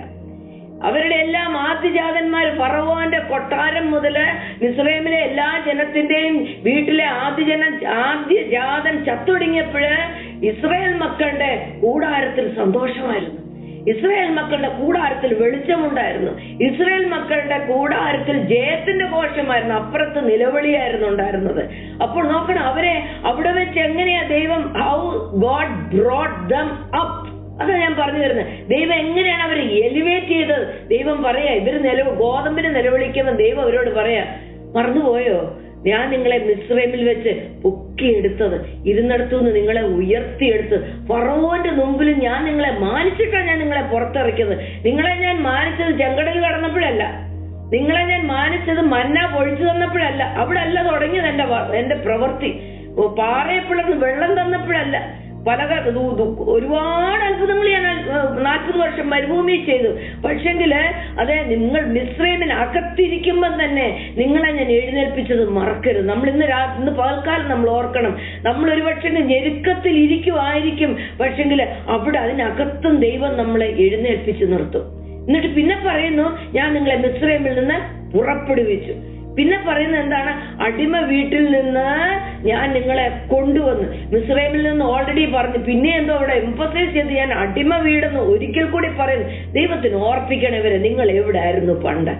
അവരുടെ എല്ലാം ആദ്യജാതന്മാർ ഫറവോന്റെ കൊട്ടാരം മുതല് മിസ്രൈമിലെ എല്ലാ ജനത്തിന്റെയും വീട്ടിലെ ആദ്യജാതൻ ചത്തൊടുങ്ങിയപ്പോഴ് ഇസ്രായേൽ മക്കളുടെ കൂടാരത്തിൽ സന്തോഷമായിരുന്നു. ഇസ്രായേൽ മക്കളുടെ കൂടാരത്തിൽ വെളിച്ചമുണ്ടായിരുന്നു. ഇസ്രായേൽ മക്കളുടെ കൂടാരത്തിൽ ജയത്തിന്റെ ഘോഷമായിരുന്നു. അപ്പുറത്ത് നിലവിളിയായിരുന്നു ഉണ്ടായിരുന്നത്. അപ്പോൾ നോക്കണം, അവരെ അവിടെ വെച്ച് എങ്ങനെയാ ദൈവം, how God brought dum up. അതാ ഞാൻ പറഞ്ഞു തരുന്നത്. ദൈവം എങ്ങനെയാണ് അവരെ എലിവേറ്റ് ചെയ്തത്? ദൈവം പറയാ, ഇവര് ഗോതമ്പിന് നിലവിളിക്കുമ്പോൾ ദൈവം അവരോട് പറയാ, മറന്നുപോയോ, ഞാൻ നിങ്ങളെ മിസ്രൈമിൽ വെച്ച് പൊക്കിയെടുത്തത്, ഇരുന്നിടത്തുനിന്ന് നിങ്ങളെ ഉയർത്തിയെടുത്ത് ഫറവോന്റെ മുമ്പിൽ ഞാൻ നിങ്ങളെ മാനിച്ചിട്ടാണ് ഞാൻ നിങ്ങളെ പുറത്തിറക്കിയത്. നിങ്ങളെ ഞാൻ മാനിച്ചത് ചെങ്കടൽ കടന്നപ്പോഴല്ല, നിങ്ങളെ ഞാൻ മാനിച്ചത് മന്ന പൊഴിച്ചു തന്നപ്പോഴല്ല, അവിടെ അല്ല തുടങ്ങിയത് എന്റെ പ്രവൃത്തി. പാറയെ പിളർന്ന് വെള്ളം തന്നപ്പോഴല്ല, ഒരുപാട് അത്ഭുതങ്ങൾ ഞാൻ 40 വർഷം മരുഭൂമിയിൽ ചെയ്തു. പക്ഷെങ്കില് അതെ, നിങ്ങൾ മിസ്രൈമിന് അകത്തിരിക്കുമ്പം തന്നെ നിങ്ങളെ ഞാൻ എഴുന്നേൽപ്പിച്ചത് മറക്കരുത്. നമ്മൾ ഇന്ന് പകൽക്കാലം നമ്മൾ ഓർക്കണം. നമ്മൾ ഒരു പക്ഷേ ഞെരുക്കത്തിൽ ഇരിക്കുമായിരിക്കും, പക്ഷെങ്കില് അവിടെ അതിനകത്തും ദൈവം നമ്മളെ എഴുന്നേൽപ്പിച്ച് നിർത്തും. എന്നിട്ട് പിന്നെ പറയുന്നു, ഞാൻ നിങ്ങളെ മിസ്രൈമിൽ നിന്ന് പുറപ്പെടുവിച്ചു. പിന്നെ പറയുന്നത് എന്താണ്? അടിമ വീട്ടിൽ നിന്ന് ഞാൻ നിങ്ങളെ കൊണ്ടുവന്നു. മിസ്രൈമിൽ നിന്ന് ഓൾറെഡി പറഞ്ഞു, പിന്നെ എന്തോ അവിടെ എംഫസൈസ് ചെയ്ത് ഞാൻ അടിമ വീടെന്ന് ഒരിക്കൽ കൂടി പറയുന്നു. ദൈവത്തിന് ഓർപ്പിക്കണം ഇവരെ, നിങ്ങൾ എവിടെ ആയിരുന്നു പണ്ട്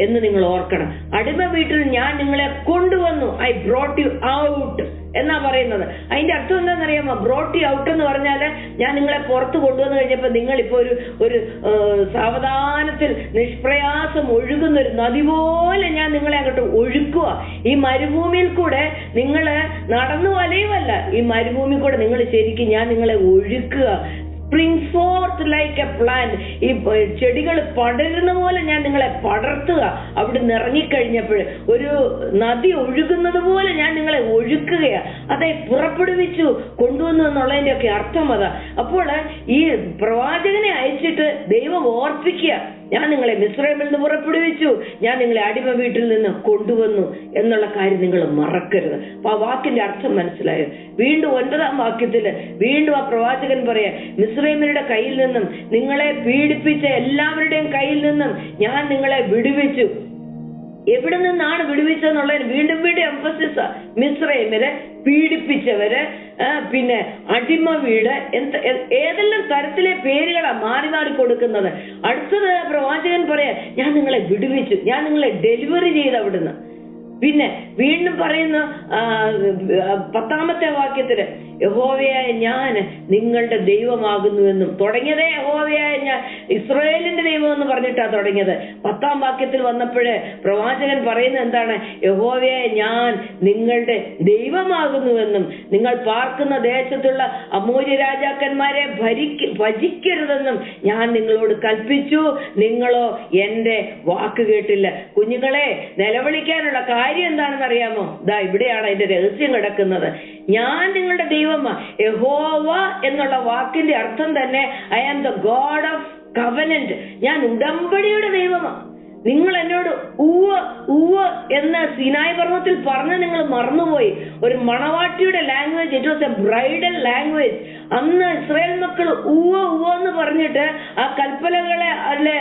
എന്ന് നിങ്ങൾ ഓർക്കണം. അടിമ വീട്ടിൽ ഞാൻ നിങ്ങളെ കൊണ്ടുവന്നു, ഐ ബ്രോട്ട് യു ഔട്ട് എന്നാ പറയുന്നത്. അതിന്റെ അർത്ഥം എന്താണെന്നറിയാമോ? ബ്രോട്ട് യു ഔട്ട് എന്ന് പറഞ്ഞാല് ഞാൻ നിങ്ങളെ പുറത്ത് കൊണ്ടുവന്നു കഴിഞ്ഞപ്പോ നിങ്ങളിപ്പോ ഒരു സാവധാനത്തിൽ നിഷ്പ്രയാസം ഒഴുകുന്ന ഒരു നദി പോലെ ഞാൻ നിങ്ങളെ അങ്ങോട്ട് ഒഴുക്കുക. ഈ മരുഭൂമിയിൽ കൂടെ നിങ്ങള് നടന്നു വലയുമല്ല, ഈ മരുഭൂമി കൂടെ നിങ്ങൾ ശരിക്കും ഞാൻ നിങ്ങളെ ഒഴുക്കുക. Spring forth like a plant. ഈ ചെടികൾ പടരുന്ന പോലെ ഞാൻ നിങ്ങളെ പടർത്തുക. അവിടെ നിന്ന് ഇറങ്ങിക്കഴിഞ്ഞപ്പോൾ ഒരു നദി ഒഴുകുന്നത് പോലെ ഞാൻ നിങ്ങളെ ഒഴുക്കുകയാ. അതെ, പുറപ്പെടുവിച്ചു കൊണ്ടുവന്നു എന്നുള്ളതിന്റെ ഒക്കെ അർത്ഥം അതാ. അപ്പോൾ ഈ പ്രവാചകനെ അയച്ചിട്ട് ദൈവം ഓർപ്പിക്കുക, ഞാൻ നിങ്ങളെ മിസ്രൈമിൽ നിന്ന് പുറപ്പെടുവിച്ചു, ഞാൻ നിങ്ങളെ അടിമ വീട്ടിൽ നിന്ന് കൊണ്ടുവന്നു എന്നുള്ള കാര്യം നിങ്ങൾ മറക്കരുത്. അപ്പൊ ആ വാക്കിന്റെ അർത്ഥം മനസ്സിലായോ? വീണ്ടും 9-ാം വാക്യത്തില് വീണ്ടും ആ പ്രവാചകൻ പറയാ, മിസ്രൈമിന്റെ കയ്യിൽ നിന്നും നിങ്ങളെ പീഡിപ്പിച്ച എല്ലാവരുടെയും കയ്യിൽ നിന്നും ഞാൻ നിങ്ങളെ വിടുവിച്ചു. എവിടെ നിന്നാണ് വിടുവിച്ചെന്നുള്ളതിന് വീണ്ടും വീണ്ടും എംഫസിസ്. മിസ്രൈമില് പീഡിപ്പിച്ചവര്, പിന്നെ അടിമ വീട്, ഏതെല്ലാം തരത്തിലെ പേരുകളാ മാറി മാറി കൊടുക്കുന്നത്. അടുത്തത് പ്രവാചകൻ പറയാ, ഞാൻ നിങ്ങളെ വിടുവിച്ചു, ഞാൻ നിങ്ങളെ ഡെലിവറി ചെയ്ത് അവിടുന്ന്. പിന്നെ വീണ്ടും പറയുന്നു 10ാമത്തെ വാക്യത്തില്, യഹോവയായ ഞാൻ നിങ്ങളുടെ ദൈവമാകുന്നുവെന്നും. തുടങ്ങിയതേ യഹോവയായ ഞാൻ ഇസ്രായേലിന്റെ ദൈവം എന്ന് പറഞ്ഞിട്ടാ തുടങ്ങിയത്. 10ാം വാക്യത്തിൽ വന്നപ്പോഴേ പ്രവാചകൻ പറയുന്നത് എന്താണ്? യഹോവയായ ഞാൻ നിങ്ങളുടെ ദൈവമാകുന്നുവെന്നും നിങ്ങൾ പാർക്കുന്ന ദേശത്തുള്ള അമോര്യ രാജാക്കന്മാരെ ഭജിക്കരുതെന്നും ഞാൻ നിങ്ങളോട് കൽപ്പിച്ചു, നിങ്ങളോ എന്റെ വാക്ക് കേട്ടില്ല. കുഞ്ഞുങ്ങളെ, നിലവിളിക്കാനുള്ള കാര്യം എന്താണെന്ന് അറിയാമോ? ഇവിടെയാണ് അതിന്റെ രഹസ്യം കിടക്കുന്നത്. ഞാൻ നിങ്ങളുടെ ദൈവമാ. യഹോവ എന്നുള്ള വാക്കിന്റെ അർത്ഥം തന്നെ I am the God of covenant. ഞാൻ ഉടമ്പടിയുടെ ദൈവമാ. നിങ്ങൾ എന്നോട് ഉവ്വ് എന്ന് സീനായി പർവ്വതത്തിൽ പറഞ്ഞ് നിങ്ങൾ മറന്നുപോയി. ഒരു മണവാട്ടിയുടെ language, it was a bridal language. അന്ന് ഇസ്രായേൽ മക്കൾ ഉവ്വ് എന്ന് പറഞ്ഞിട്ട് ആ കൽപ്പനകളെ അല്ലെ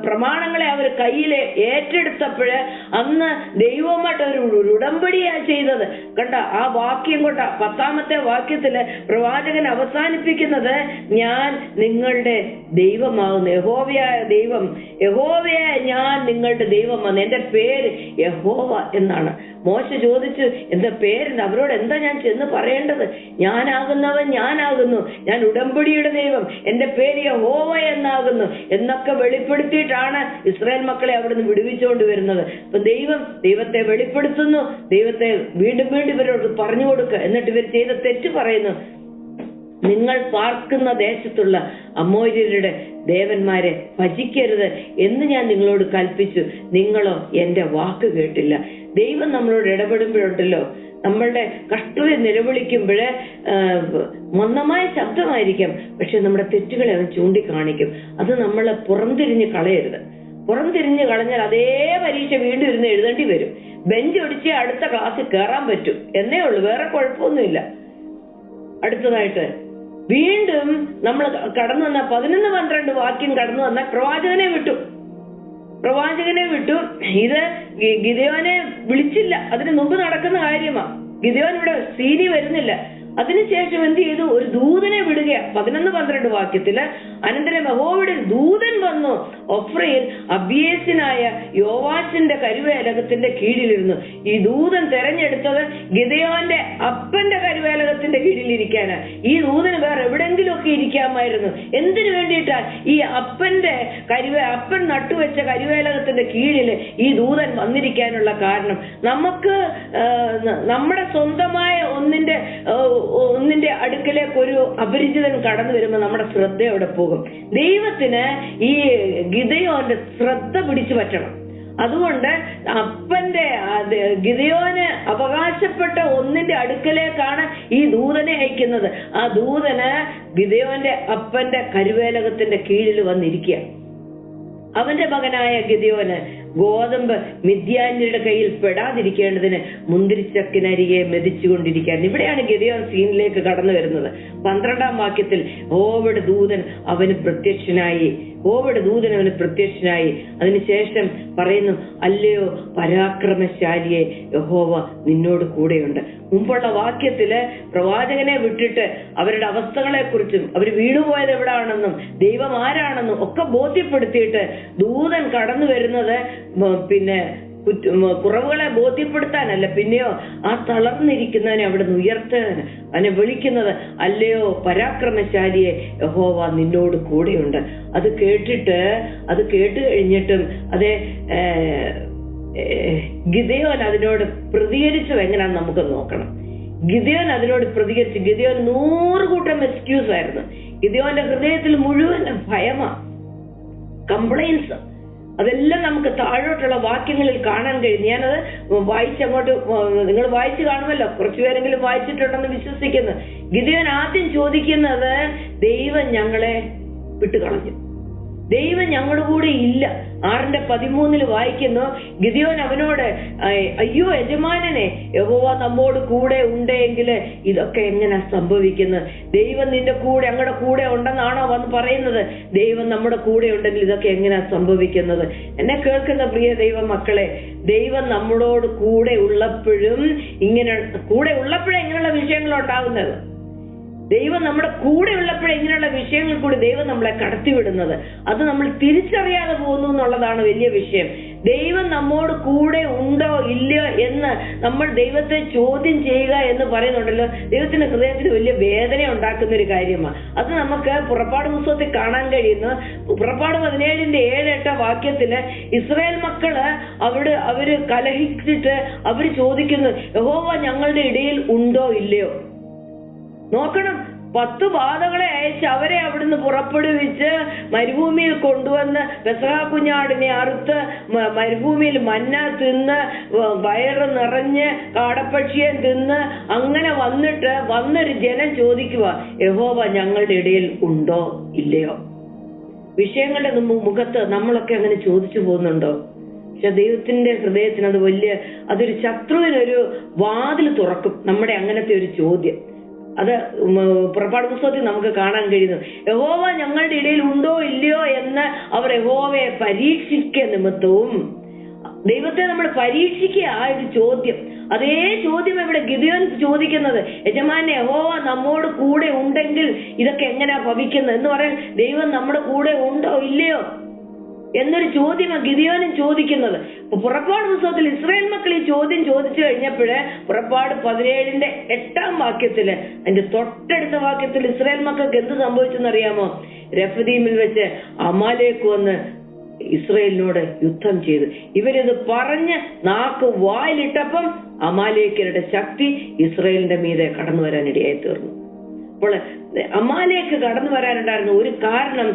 പ്രമാണങ്ങളെ അവർ കയ്യിൽ ഏറ്റെടുത്തപ്പോഴ് അന്ന് ദൈവമായിട്ട് ഒരു ഉടമ്പടിയാ ചെയ്തത്. കണ്ട, ആ വാക്യം കൊണ്ട് 10ാമത്തെ വാക്യത്തില് പ്രവാചകൻ അവസാനിപ്പിക്കുന്നത് ഞാൻ നിങ്ങളുടെ ദൈവമാകുന്നു. യഹോവയായ ദൈവം, യഹോവയായ ഞാൻ നിങ്ങളുടെ ദൈവമാണ്. എന്റെ പേര് യഹോവ എന്നാണ്. മോശ ചോദിച്ചു, എന്റെ പേരെന്താ? അവരോട് എന്താ ഞാൻ ചെന്ന് പറയേണ്ടത്? ഞാനാകുന്നവൻ ഞാനാകുന്നു, ഞാൻ ഉടമ്പടിയുടെ ദൈവം, എന്റെ പേര് യഹോവ എന്നാകുന്നു എന്നൊക്കെ വെളിപ്പെടുത്തിയിട്ടാണ് ഇസ്രായേൽ മക്കളെ അവിടുന്ന് വിടുവിച്ചുകൊണ്ട് വരുന്നത്. അപ്പൊ ദൈവത്തെ വെളിപ്പെടുത്തുന്നു, ദൈവത്തെ വീണ്ടും വീണ്ടും ഇവരോട് പറഞ്ഞു കൊടുക്കുക. എന്നിട്ട് ഇവർ ചെയ്ത തെറ്റ് പറയുന്നു. നിങ്ങൾ പാർക്കുന്ന ദേശത്തുള്ള അമോര്യരുടെ ദേവന്മാരെ ഭജിക്കരുത് എന്ന് ഞാൻ നിങ്ങളോട് കൽപ്പിച്ചു, നിങ്ങളോ എന്റെ വാക്ക് കേട്ടില്ല. ദൈവം നമ്മളോട് ഇടപെടുമ്പോഴുണ്ടല്ലോ, നമ്മളുടെ കഷ്ടതയെ നിലവിളിക്കുമ്പോഴേ മന്ദമായ ശബ്ദമായിരിക്കാം, പക്ഷെ നമ്മുടെ തെറ്റുകളെ അവൻ ചൂണ്ടിക്കാണിക്കും. അത് നമ്മളെ പുറംതിരിഞ്ഞ് കളയരുത്. പുറംതിരിഞ്ഞ് കളഞ്ഞാൽ അതേ പരീക്ഷ വീണ്ടും ഇരുന്ന് എഴുതേണ്ടി വരും. ബെഞ്ച് ഒടിച്ച് അടുത്ത ക്ലാസ്സിൽ കയറാൻ പറ്റും എന്നേ ഉള്ളൂ, വേറെ കുഴപ്പമൊന്നുമില്ല. അടുത്തതായിട്ട് വീണ്ടും നമ്മൾ കടന്നു വന്ന 11-12 വാക്യം കടന്നു വന്ന പ്രവാചകനെ വിട്ടു. ഇത് ഗിദെയോനെ വിളിച്ചില്ല, അതിന് മുമ്പ് നടക്കുന്ന കാര്യമാ. ഗിദെയോൻ ഇവിടെ സീനി വരുന്നില്ല. അതിനുശേഷം എന്ത് ചെയ്തു? ഒരു ദൂതനെ വിടുക. 11-12 വാക്യത്തില്, അനന്തരം യഹോവയുടെ ദൂതൻ വന്നു ഒഫ്രയിൽ അബിയേസിനായ യോവാശിന്റെ കരുവേലകത്തിന്റെ കീഴിലിരുന്നു. ഈ ദൂതൻ തെരഞ്ഞെടുത്തത് ഗിദെയോന്റെ അപ്പന്റെ കരുവേലകത്തിന്റെ കീഴിലിരിക്കാനാ. ഈ ദൂതന് വേറെ എവിടെങ്കിലും ഒക്കെ ഇരിക്കാമായിരുന്നു. എന്തിനു വേണ്ടിയിട്ടാ? ഈ അപ്പൻ നട്ടുവെച്ച കരുവേലകത്തിന്റെ കീഴില് ഈ ദൂതൻ വന്നിരിക്കാനുള്ള കാരണം, നമുക്ക് നമ്മുടെ സ്വന്തമായ ഒന്നിന്റെ അടുക്കലേക്ക് ഒരു അപരിചിതൻ കടന്നു വരുമ്പോൾ നമ്മുടെ ശ്രദ്ധ അവിടെ പോകും. ദൈവത്തിന് ഈ ഗിദെയോന്റെ ശ്രദ്ധ പിടിച്ചു പറ്റണം. അതുകൊണ്ട് ഗിദെയോന് അവകാശപ്പെട്ട ഒന്നിന്റെ അടുക്കലേക്കാണ് ഈ ദൂതനെ അയക്കുന്നത്. ആ ദൂതന് ഗിദെയോന്റെ അപ്പന്റെ കരുവേലകത്തിന്റെ കീഴിൽ വന്നിരിക്കുക. അവന്റെ മകനായ ഗിദെയോന് ഗോതമ്പ് മിദ്യാന്യരുടെ കയ്യിൽ പെടാതിരിക്കേണ്ടതിന് മുന്തിരിച്ചക്കിനരികെ മെതിച്ചുകൊണ്ടിരിക്കാൻ. ഇവിടെയാണ് ഗിദെയോൻ സീനിലേക്ക് കടന്നു വരുന്നത്. 12-ാം വാക്യത്തിൽ യഹോവയുടെ ദൂതൻ അവന് പ്രത്യക്ഷനായി. അതിനുശേഷം പറയുന്നു, അല്ലയോ പരാക്രമശാലിയെ, യഹോവ നിന്നോട് കൂടെയുണ്ട്. മുമ്പുള്ള വാക്യത്തില് പ്രവാചകനെ വിട്ടിട്ട് അവരുടെ അവസ്ഥകളെ കുറിച്ചും അവർ വീണുപോയത് എവിടാണെന്നും ദൈവം ആരാണെന്നും ഒക്കെ ബോധ്യപ്പെടുത്തിയിട്ട് ദൂതൻ കടന്നു വരുന്നത് പിന്നെ കുറവുകളെ ബോധ്യപ്പെടുത്താനല്ല, പിന്നെയോ ആ തളർന്നിരിക്കുന്നവനെ അവിടെ നിന്ന് ഉയർത്താൻ അവനെ വിളിക്കുന്നത്, അല്ലയോ പരാക്രമശാലിയെ, യഹോവ നിന്നോട് കൂടെയുണ്ട്. അത് കേട്ട് കഴിഞ്ഞിട്ടും അതേ ഗിദെയോൻ അതിനോട് പ്രതികരിച്ചത് എങ്ങനെയാന്ന് നമുക്ക് നോക്കണം. ഗിദെയോൻ അതിനോട് പ്രതികരിച്ചു. ഗിദെയോൻ 100 കൂട്ടം എക്സ്ക്യൂസ് ആയിരുന്നു. ഗിദെയോന്റെ ഹൃദയത്തിൽ മുഴുവൻ ഭയമാ, കംപ്ലൈൻസ്. അതെല്ലാം നമുക്ക് താഴോട്ടുള്ള വാക്യങ്ങളിൽ കാണാൻ കഴിയും. ഞാനത് വായിച്ചങ്ങോട്ട്, നിങ്ങൾ വായിച്ചു കാണുമല്ലോ, കുറച്ചുപേരെങ്കിലും വായിച്ചിട്ടുണ്ടെന്ന് വിശ്വസിക്കുന്നു. ഗിദെയോൻ ആദ്യം ചോദിക്കുന്നത്, ദൈവം ഞങ്ങളെ വിട്ടുകളഞ്ഞു, ദൈവം ഞങ്ങളുടെ കൂടെ ഇല്ല. 6:13 വായിക്കുന്നു, ഗിദെയോൻ അവനോട്, അയ്യോ യജമാനനെ, യഹോവ നമ്മോട് കൂടെ ഉണ്ടെങ്കിൽ ഇതൊക്കെ എങ്ങനെ സംഭവിക്കുന്നത്? ദൈവം നിന്റെ കൂടെ, ഞങ്ങളുടെ കൂടെ ഉണ്ടെന്നാണോ വന്ന് പറയുന്നത്? ദൈവം നമ്മുടെ കൂടെ ഉണ്ടെങ്കിൽ ഇതൊക്കെ എങ്ങനെയാ സംഭവിക്കുന്നത്? എന്നെ കേൾക്കുന്ന പ്രിയ ദൈവ മക്കളെ, ദൈവം നമ്മളോട് കൂടെ ഉള്ളപ്പോഴും ഇങ്ങനെയുള്ള വിഷയങ്ങൾ ഉണ്ടാകുന്നത്. ദൈവം നമ്മുടെ കൂടെ ഉള്ളപ്പോഴേ ഇങ്ങനെയുള്ള വിഷയങ്ങൾ കൂടി ദൈവം നമ്മളെ കടത്തിവിടുന്നത്. അത് നമ്മൾ തിരിച്ചറിയാതെ പോകുന്നു എന്നുള്ളതാണ് വലിയ വിഷയം. ദൈവം നമ്മോട് കൂടെ ഉണ്ടോ ഇല്ലയോ എന്ന് നമ്മൾ ദൈവത്തെ ചോദ്യം ചെയ്യുക എന്ന് പറയുന്നുണ്ടല്ലോ, ദൈവത്തിന്റെ ഹൃദയത്തിന് വലിയ വേദന ഉണ്ടാക്കുന്ന ഒരു കാര്യമാണ്. അത് നമുക്ക് പുറപ്പാട് പുസ്തകത്തിൽ കാണാൻ കഴിയുന്നു. പുറപ്പാട് 17:7-8 വാക്യത്തില് ഇസ്രായേൽ മക്കള് അവര് കലഹിച്ചിട്ട് അവര് ചോദിക്കുന്നു, യഹോവ ഞങ്ങളുടെ ഇടയിൽ ഉണ്ടോ ഇല്ലയോ. നോക്കണം, 10 ബാധകളെ അയച്ച് അവരെ അവിടുന്ന് പുറപ്പെടുവിച്ച് മരുഭൂമിയിൽ കൊണ്ടുവന്ന് പെസഹ കുഞ്ഞാടിനെ അറുത്ത് മരുഭൂമിയിൽ മന്ന തിന്ന് വയറ് നിറഞ്ഞ് കാടപ്പക്ഷിയെ തിന്ന് അങ്ങനെ വന്നൊരു ജനം ചോദിക്കുക, യഹോവ ഞങ്ങളുടെ ഇടയിൽ ഉണ്ടോ ഇല്ലയോ. വിഷയങ്ങളുടെ മുഖത്ത് നമ്മളൊക്കെ അങ്ങനെ ചോദിച്ചു പോകുന്നുണ്ടോ? പക്ഷെ ദൈവത്തിന്റെ ഹൃദയത്തിന് അതൊരു ശത്രുവിനൊരു വാതിൽ തുറക്കും നമ്മുടെ അങ്ങനത്തെ ഒരു ചോദ്യം. അത് പുറപ്പാട് പുസ്തകത്തിൽ നമുക്ക് കാണാൻ കഴിയുന്നു. യഹോവ ഞങ്ങളുടെ ഇടയിൽ ഉണ്ടോ ഇല്ലയോ എന്ന് അവർ യഹോവയെ പരീക്ഷിക്കുക നിമിത്തവും, ദൈവത്തെ നമ്മൾ പരീക്ഷിക്കുക ആ ഒരു ചോദ്യം. അതേ ചോദ്യം ഇവിടെ ഗിദെയോൻ ചോദിക്കുന്നത്, യജമാനെ യഹോവ നമ്മോട് കൂടെ ഉണ്ടെങ്കിൽ ഇതൊക്കെ എങ്ങനെയാ ഭവിക്കുന്നത് എന്ന് പറയാൻ, ദൈവം നമ്മുടെ കൂടെ ഉണ്ടോ ഇല്ലയോ എന്നൊരു ചോദ്യമാണ് ഗിദെയോനും ചോദിക്കുന്നത്. പുറപ്പാട് പുസ്തകത്തിൽ ഇസ്രായേൽ മക്കൾ ഈ ചോദ്യം ചോദിച്ചു കഴിഞ്ഞപ്പോഴേ പുറപ്പാട് 17:8 വാക്യത്തില്, അതിന്റെ തൊട്ടടുത്ത വാക്യത്തിൽ ഇസ്രായേൽ മക്കൾക്ക് എന്ത് സംഭവിച്ചെന്നറിയാമോ? രഫദീമിൽ വെച്ച് അമാലേക്ക് വന്ന് ഇസ്രായേലിനോട് യുദ്ധം ചെയ്തു. ഇവരിത് പറഞ്ഞ് നാക്ക് വായിലിട്ടപ്പം അമാലേക്കരുടെ ശക്തി ഇസ്രായേലിന്റെ മീതെ കടന്നു വരാൻ ഇടയായി തീർന്നു. അപ്പോൾ അമാലേക്ക് കടന്നു വരാനുണ്ടായിരുന്ന ഒരു കാരണം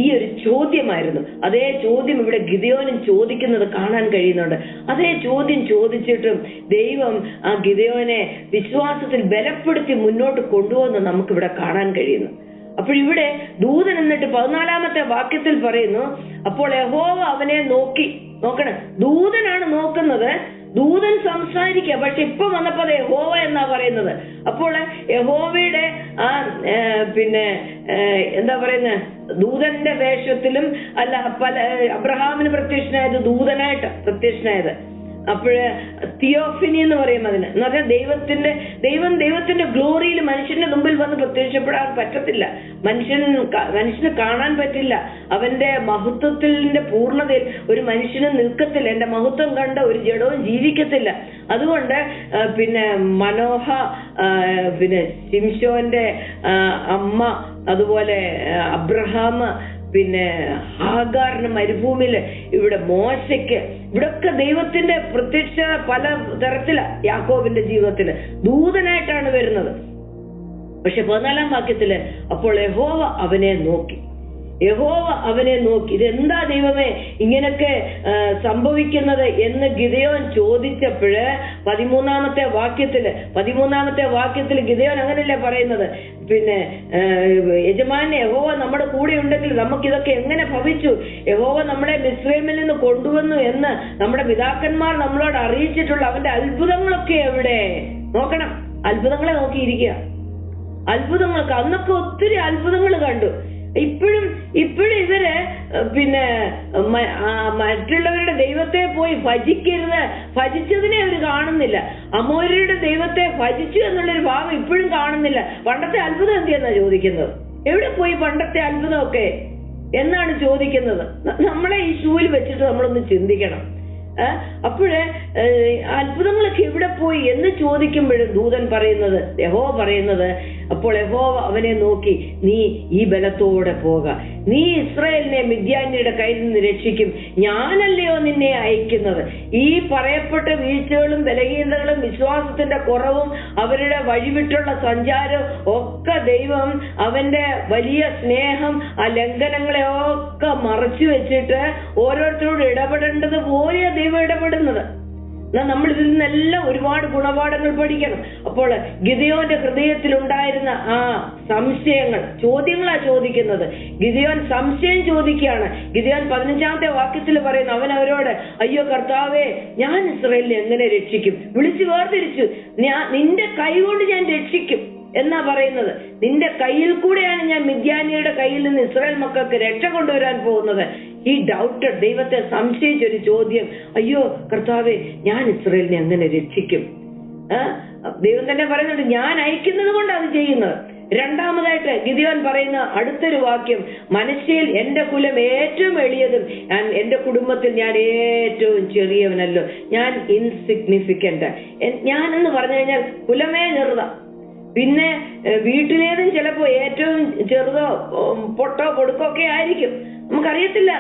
ഈ ഒരു ചോദ്യമായിരുന്നു. അതേ ചോദ്യം ഇവിടെ ഗിദെയോനും ചോദിക്കുന്നത് കാണാൻ കഴിയുന്നുണ്ട്. അതേ ചോദ്യം ചോദിച്ചിട്ടും ദൈവം ആ ഗിദെയോനെ വിശ്വാസത്തിൽ ബലപ്പെടുത്തി മുന്നോട്ട് കൊണ്ടുപോകുന്നത് നമുക്കിവിടെ കാണാൻ കഴിയുന്നു. അപ്പോൾ ഇവിടെ ദൂതൻ എന്നിട്ട് 14-ാമത്തെ വാക്യത്തിൽ പറയുന്നു, അപ്പോൾ യഹോവ അവനെ നോക്കണം, ദൂതനാണ് നോക്കുന്നത്, ദൂതൻ സംസാരിക്കുക. പക്ഷെ ഇപ്പൊ വന്നപ്പോ അത് യഹോവ എന്നാ പറയുന്നത്. അപ്പോൾ യഹോവയുടെ എന്താ പറയുന്നത്, ദൂതന്റെ വേഷത്തിലും അല്ല, അബ്രഹാമിന് പ്രത്യക്ഷനായത് ദൂതനായിട്ട് പ്രത്യക്ഷനായത്. അപ്പോഴ് തിയോഫിനി എന്ന് പറയും അതിന്. എന്ന് പറഞ്ഞാൽ ദൈവത്തിന്റെ ഗ്ലോറിയിൽ മനുഷ്യന്റെ മുമ്പിൽ വന്ന് പ്രത്യക്ഷപ്പെടാൻ പറ്റത്തില്ല, മനുഷ്യന് കാണാൻ പറ്റില്ല. അവന്റെ മഹത്വത്തിന്റെ പൂർണ്ണതയിൽ ഒരു മനുഷ്യന് നിൽക്കത്തില്ല. എന്റെ മഹത്വം കണ്ട ഒരു ജഡവും ജീവിക്കത്തില്ല. അതുകൊണ്ട് മനോഹ, ശിംശോന്റെ അമ്മ, അതുപോലെ അബ്രഹാം, ഹാഗാറിന് മരുഭൂമിയില്, ഇവിടെ മോശയ്ക്ക്, ഇവിടൊക്കെ ദൈവത്തിന്റെ പ്രത്യക്ഷ പല തരത്തിലാ. യാക്കോബിന്റെ ജീവിതത്തില് ദൂതനായിട്ടാണ് വരുന്നത്. പക്ഷെ 14-ാം വാക്യത്തില് അപ്പോൾ യഹോവ അവനെ നോക്കി. ഇതെന്താ ദൈവമേ ഇങ്ങനൊക്കെ സംഭവിക്കുന്നത് എന്ന് ഗിദെയോൻ ചോദിച്ചപ്പോഴ് 13-ാമത്തെ വാക്യത്തില് ഗിദെയോൻ അങ്ങനെയല്ലേ പറയുന്നത്, യജമാനെ യഹോവ നമ്മുടെ കൂടെ ഉണ്ടെങ്കിൽ നമുക്കിതൊക്കെ എങ്ങനെ ഭവിച്ചു? യഹോവ നമ്മളെ മിസ്രൈമിൽ നിന്ന് കൊണ്ടുവന്നു എന്ന് നമ്മുടെ പിതാക്കന്മാർ നമ്മളോട് അറിയിച്ചിട്ടുള്ള അവന്റെ അത്ഭുതങ്ങളൊക്കെ എവിടെ? നോക്കണം, അത്ഭുതങ്ങളെ നോക്കിയിരിക്കുക. അത്ഭുതങ്ങൾക്ക് അന്നൊക്കെ ഒത്തിരി അത്ഭുതങ്ങൾ കണ്ടു. ഇപ്പോഴും ഇവര് മറ്റുള്ളവരുടെ ദൈവത്തെ പോയി ഭജിച്ചതിനെ അവർ കാണുന്നില്ല. അമോര്യരുടെ ദൈവത്തെ ഭജിച്ചു എന്നുള്ളൊരു ഭാവം ഇപ്പോഴും കാണുന്നില്ല. പണ്ടത്തെ അത്ഭുതം എന്തിയെന്നാ ചോദിക്കുന്നത്? എവിടെ പോയി പണ്ടത്തെ അത്ഭുതമൊക്കെ എന്നാണ് ചോദിക്കുന്നത്. നമ്മളെ ഈ ഷൂവിൽ വെച്ചിട്ട് നമ്മളൊന്ന് ചിന്തിക്കണം. അപ്പോഴേ അത്ഭുതങ്ങളൊക്കെ എവിടെ പോയി എന്ന് ചോദിക്കുമ്പോഴും ദൂതൻ പറയുന്നത്, യഹോവ പറയുന്നത്, അപ്പോൾ യഹോവ അവനെ നോക്കി, നീ ഈ ബലത്തോടെ പോക, നീ ഇസ്രായേലിനെ മിദ്യാന്യരുടെ കയ്യിൽ നിന്ന് രക്ഷിക്കും, ഞാനല്ലയോ നിന്നെ അയക്കുന്നത്. ഈ പറയപ്പെട്ട വീഴ്ചകളും ബലഹീനതകളും വിശ്വാസത്തിന്റെ കുറവും അവരുടെ വഴിവിട്ടുള്ള സഞ്ചാരവും ഒക്കെ ദൈവം അവന്റെ വലിയ സ്നേഹം ആ ലംഘനങ്ങളെ ഒക്കെ മറച്ചു വെച്ചിട്ട് ഓരോരുത്തരോട് ഇടപെടേണ്ടത് പോലെ ദൈവം ഇടപെടുന്നത്. നമ്മൾ ഇതിൽ നിന്നെല്ലാം ഒരുപാട് ഗുണപാഠങ്ങൾ പഠിക്കണം. അപ്പോൾ ഗിദെയോന്റെ ഹൃദയത്തിൽ ഉണ്ടായിരുന്ന ആ സംശയങ്ങൾ, ചോദ്യങ്ങളാ ചോദിക്കുന്നത്. ഗിദെയോൻ സംശയം ചോദിക്കുകയാണ്. ഗിദെയോൻ 15-ാമത്തെ വാക്യത്തിൽ പറയുന്നു, അവൻ അവരോട്, അയ്യോ കർത്താവേ, ഞാൻ ഇസ്രായേലിനെ എങ്ങനെ രക്ഷിക്കും? വിളിച്ചു വേർതിരിച്ചു, നിന്റെ കൈ കൊണ്ട് ഞാൻ രക്ഷിക്കും എന്നാ പറയുന്നത്. നിന്റെ കയ്യിൽ കൂടെയാണ് ഞാൻ മിദ്യാന്യരുടെ കയ്യിൽ നിന്ന് ഇസ്രായേൽ മക്കൾക്ക് രക്ഷ കൊണ്ടുവരാൻ പോകുന്നത്. ഈ ഡൗട്ടഡ്, ദൈവത്തെ സംശയിച്ചൊരു ചോദ്യം, അയ്യോ കർത്താവേ, ഞാൻ ഇസ്രായേലിനെ എങ്ങനെ രക്ഷിക്കും? ദൈവം തന്നെ പറയുന്നുണ്ട്, ഞാൻ അയക്കുന്നത് കൊണ്ട് അത് ചെയ്യുന്നത്. രണ്ടാമതായിട്ട് ഗിദെയോൻ പറയുന്ന അടുത്തൊരു വാക്യം, മനുഷ്യയിൽ എന്റെ കുലം ഏറ്റവും എളിയതും എന്റെ കുടുംബത്തിൽ ഞാൻ ഏറ്റവും ചെറിയവനല്ലോ, ഞാൻ ഇൻസിഗ്നിഫിക്കന്റ്. ഞാനെന്ന് പറഞ്ഞു കഴിഞ്ഞാൽ കുലമേ ചെറുതാ. പിന്നെ വീട്ടിലേതും ചിലപ്പോ ഏറ്റവും ചെറുതോ പൊട്ടോ പൊടുക്കോ ഒക്കെ ആയിരിക്കും, നമുക്കറിയത്തില്ല.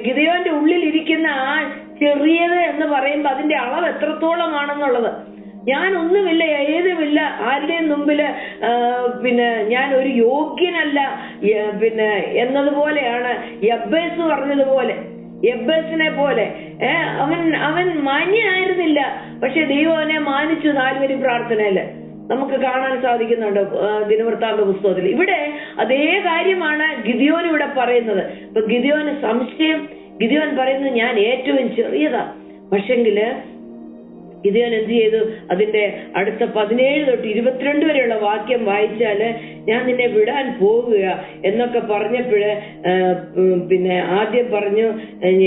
ഗിദെയോന്റെ ഉള്ളിൽ ഇരിക്കുന്ന ആ ചെറിയത് എന്ന് പറയുമ്പോ അതിന്റെ അളവ് എത്രത്തോളമാണെന്നുള്ളത്. ഞാൻ ഒന്നുമില്ല, ഏതുമില്ല, ആരുടെയും മുമ്പില് പിന്നെ ഞാൻ ഒരു യോഗ്യനല്ല പിന്നെ എന്നതുപോലെയാണ് യബ്ബേസ് പറഞ്ഞതുപോലെ. യബ്ബേസിനെ പോലെ അവൻ മാന്യനായിരുന്നില്ല, പക്ഷെ ദൈവം അവനെ മാനിച്ചു. 4 വരി പ്രാർത്ഥനയില് നമുക്ക് കാണാൻ സാധിക്കുന്നുണ്ട് ദിനവൃത്താന്ത പുസ്തകത്തിൽ. ഇവിടെ അതേ കാര്യമാണ് ഗിദെയോൻ ഇവിടെ പറയുന്നത്. ഇപ്പൊ ഗിദെയോന് സംശയം. ഗിദെയോൻ പറയുന്നത് ഞാൻ ഏറ്റവും ചെറിയതാ. പക്ഷെങ്കില് ഗിദെയോൻ എന്ത് ചെയ്തു? അതിന്റെ അടുത്ത 17 തൊട്ട് 22 വരെയുള്ള വാക്യം വായിച്ചാല്, ഞാൻ നിന്നെ വിടാൻ പോകുക എന്നൊക്കെ പറഞ്ഞപ്പോഴ് പിന്നെ ആദ്യം പറഞ്ഞു,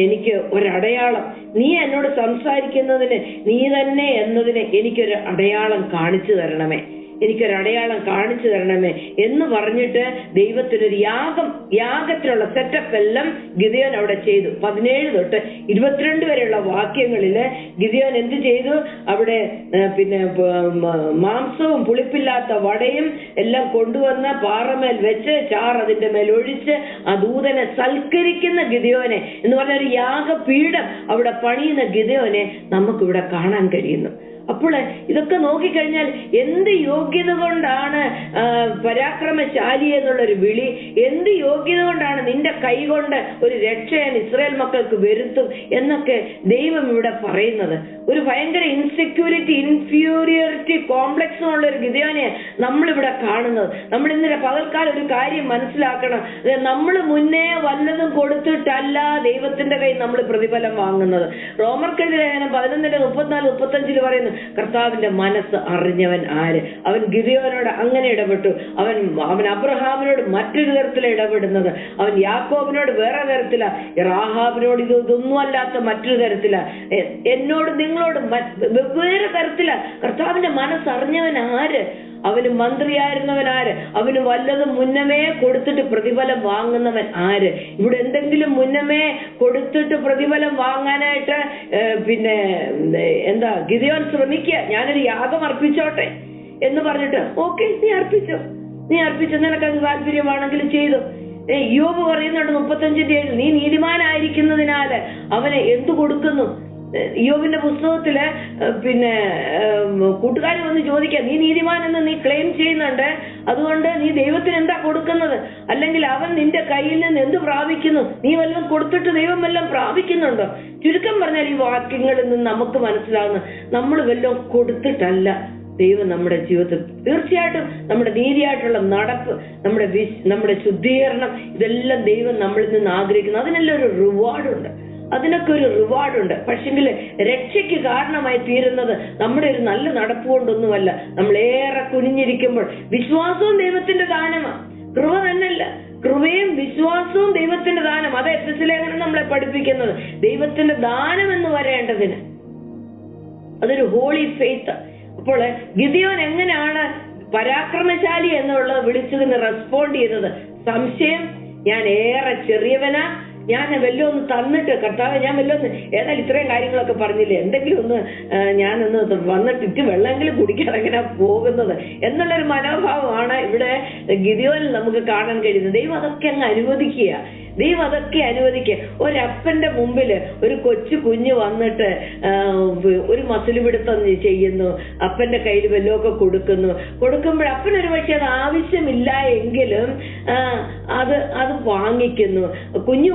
എനിക്ക് ഒരടയാളം, നീ എന്നോട് സംസാരിക്കുന്നതിന് നീ തന്നെ എന്നതിന് എനിക്കൊരു അടയാളം കാണിച്ചു തരണമേ, എനിക്കൊരടയാളം കാണിച്ചു തരണമേ എന്ന് പറഞ്ഞിട്ട് ദൈവത്തിനൊരു യാഗത്തിനുള്ള സെറ്റപ്പ് എല്ലാം ഗിദെയോൻ അവിടെ ചെയ്തു. 17 തൊട്ട് 22 വരെയുള്ള വാക്യങ്ങളില് ഗിദെയോൻ എന്ത് ചെയ്തു? അവിടെ പിന്നെ മാംസവും പുളിപ്പില്ലാത്ത വടയും എല്ലാം കൊണ്ടുവന്ന് പാറമേൽ വെച്ച് ചാറ് അതിന്റെ മേൽ ഒഴിച്ച് ആ ദൂതനെ സൽക്കരിക്കുന്ന ഗിദെയോനെ എന്ന് പറഞ്ഞ ഒരു യാഗപീഠം അവിടെ പണിയുന്ന ഗിദെയോനെ നമുക്കിവിടെ കാണാൻ കഴിയുന്നു. അപ്പോൾ ഇതൊക്കെ നോക്കിക്കഴിഞ്ഞാൽ എന്ത് യോഗ്യത കൊണ്ടാണ് പരാക്രമശാലി എന്നുള്ളൊരു വിളി, എന്ത് യോഗ്യത കൊണ്ടാണ് നിന്റെ കൈ കൊണ്ട് ഒരു രക്ഷയൻ ഇസ്രായേൽ മക്കൾക്ക് വരുത്തും എന്നൊക്കെ ദൈവം ഇവിടെ പറയുന്നത്. ഒരു ഭയങ്കര ഇൻസെക്യൂരിറ്റി, ഇൻഫീരിയോറിറ്റി കോംപ്ലക്സ് ഉള്ള ഒരു ഗിദെയോനെ നമ്മളിവിടെ കാണുന്നത്. നമ്മൾ ഇന്നലെ പകൽക്കാലം ഒരു കാര്യം മനസ്സിലാക്കണം, നമ്മൾ മുന്നേ വല്ലതും കൊടുത്തിട്ടല്ല ദൈവത്തിന്റെ കൈ നമ്മൾ പ്രതിഫലം വാങ്ങുന്നത്. റോമർക്കെതിരെ ലേഖനം 11:34-35 പറയുന്നു, കർത്താവിന്റെ മനസ്സ് അറിഞ്ഞവൻ ആര്? അവൻ ഗിദെയോനോട് അങ്ങനെ ഇടപെട്ടു. അവൻ അബ്രഹാമിനോട് മറ്റൊരു തരത്തിലാണ് ഇടപെടുന്നത്, അവൻ യാക്കോബിനോട് വേറെ തരത്തിലാ, റാഹാബിനോട് ഇതൊന്നും അല്ലാത്ത മറ്റൊരു തരത്തിലാ, എന്നോട് നിങ്ങളോട് വെവ്വേറെ തരത്തിലാ. കർത്താവിന്റെ മനസ്സ് അറിഞ്ഞവൻ ആര്? അവന് മന്ത്രിയായിരുന്നവൻ ആര്? അവന് വല്ലതും മുന്നമേ കൊടുത്തിട്ട് പ്രതിഫലം വാങ്ങുന്നവൻ ആര്? ഇവിടെ എന്തെങ്കിലും മുന്നമേ കൊടുത്തിട്ട് പ്രതിഫലം വാങ്ങാനായിട്ട് പിന്നെ എന്താ ഗിദെയോൻ ശ്രമിക്കുക, ഞാനൊരു യാഗം അർപ്പിച്ചോട്ടെ എന്ന് പറഞ്ഞിട്ട്, ഓക്കെ നീ അർപ്പിച്ചോ, നിനക്കത് താല്പര്യമാണെങ്കിൽ ചെയ്തു. യോബ് പറയുന്നുണ്ട് 35:7, നീ നീതിമാനായിരിക്കുന്നതിനാല് അവന് എന്തു കൊടുക്കുന്നു? യോബിന്റെ പുസ്തകത്തില് പിന്നെ കൂട്ടുകാർ വന്ന് ചോദിക്കാം, നീ നീതിമാൻ എന്ന് നീ ക്ലെയിം ചെയ്യുന്നുണ്ട്, അതുകൊണ്ട് നീ ദൈവത്തിന് എന്താ കൊടുക്കുന്നത്? അല്ലെങ്കിൽ അവൻ നിന്റെ കയ്യിൽ നിന്ന് എന്ത് പ്രാപിക്കുന്നു? നീ വല്ലതും കൊടുത്തിട്ട് ദൈവം വല്ലതും പ്രാപിക്കുന്നുണ്ടോ? ചുരുക്കം പറഞ്ഞാൽ ഈ വാക്യങ്ങളിൽ നിന്ന് നമുക്ക് മനസ്സിലാകുന്ന, നമ്മൾ വല്ലതും കൊടുത്തിട്ടല്ല ദൈവം നമ്മുടെ ജീവിതത്തിൽ തീർച്ചയായിട്ടും നമ്മുടെ നീതിയായിട്ടുള്ള നടപ്പ്, നമ്മുടെ ശുദ്ധീകരണം, ഇതെല്ലാം ദൈവം നമ്മളിൽ നിന്ന് ആഗ്രഹിക്കുന്നു. അതിനെല്ലാം ഒരു റിവാർഡുണ്ട്, അതിനൊക്കെ ഒരു റിവാർഡുണ്ട്. പക്ഷെങ്കിൽ രക്ഷയ്ക്ക് കാരണമായി തീരുന്നത് നമ്മുടെ ഒരു നല്ല നടപ്പ് കൊണ്ടൊന്നുമല്ല. നമ്മളേറെ കുനിഞ്ഞിരിക്കുമ്പോൾ വിശ്വാസവും ദൈവത്തിന്റെ ദാനമാണ്, കൃപ തന്നെയല്ല, കൃപയും വിശ്വാസവും ദൈവത്തിന്റെ ദാനം. അത് എഫെസ്യ ലേഖനം നമ്മളെ പഠിപ്പിക്കുന്നത്. ദൈവത്തിന്റെ ദാനം എന്ന് വരേണ്ടതിന് അതൊരു ഹോളി ഫെയ്ത്ത്. അപ്പോൾ ഗിദെയോൻ എങ്ങനെയാണ് പരാക്രമശാലി എന്നുള്ളത് വിളിച്ചതിന് റെസ്പോണ്ട് ചെയ്തത്? സംശയം, ഞാൻ ഏറെ ചെറിയവനാ, ഞാൻ വല്ലതും ഒന്ന് തന്നിട്ട്, കർത്താവ് ഞാൻ വല്ലതും, ഏതായാലും ഇത്രയും കാര്യങ്ങളൊക്കെ പറഞ്ഞില്ലേ, എന്തെങ്കിലും ഒന്ന് ഞാനൊന്ന് വന്നിട്ട് വെള്ളമെങ്കിലും കുടിക്കാതെ എങ്ങനെ പോകുന്നത് എന്നുള്ളൊരു മനോഭാവമാണ് ഇവിടെ ഗിദെയോനിൽ നമുക്ക് കാണാൻ കഴിയുന്നത്. ദൈവം അതൊക്കെ അങ്ങ് അനുവദിക്കുക. ഒരപ്പന്റെ മുമ്പില് ഒരു കൊച്ചു കുഞ്ഞ് വന്നിട്ട് ഒരു മസിലുപിടുത്തം ചെയ്യുന്നു, അപ്പന്റെ കയ്യിൽ വല്ലതൊക്കെ കൊടുക്കുമ്പോൾ അപ്പനൊരു പക്ഷെ അത് ആവശ്യമില്ല എങ്കിലും അത് വാങ്ങിക്കുന്നു. കുഞ്ഞു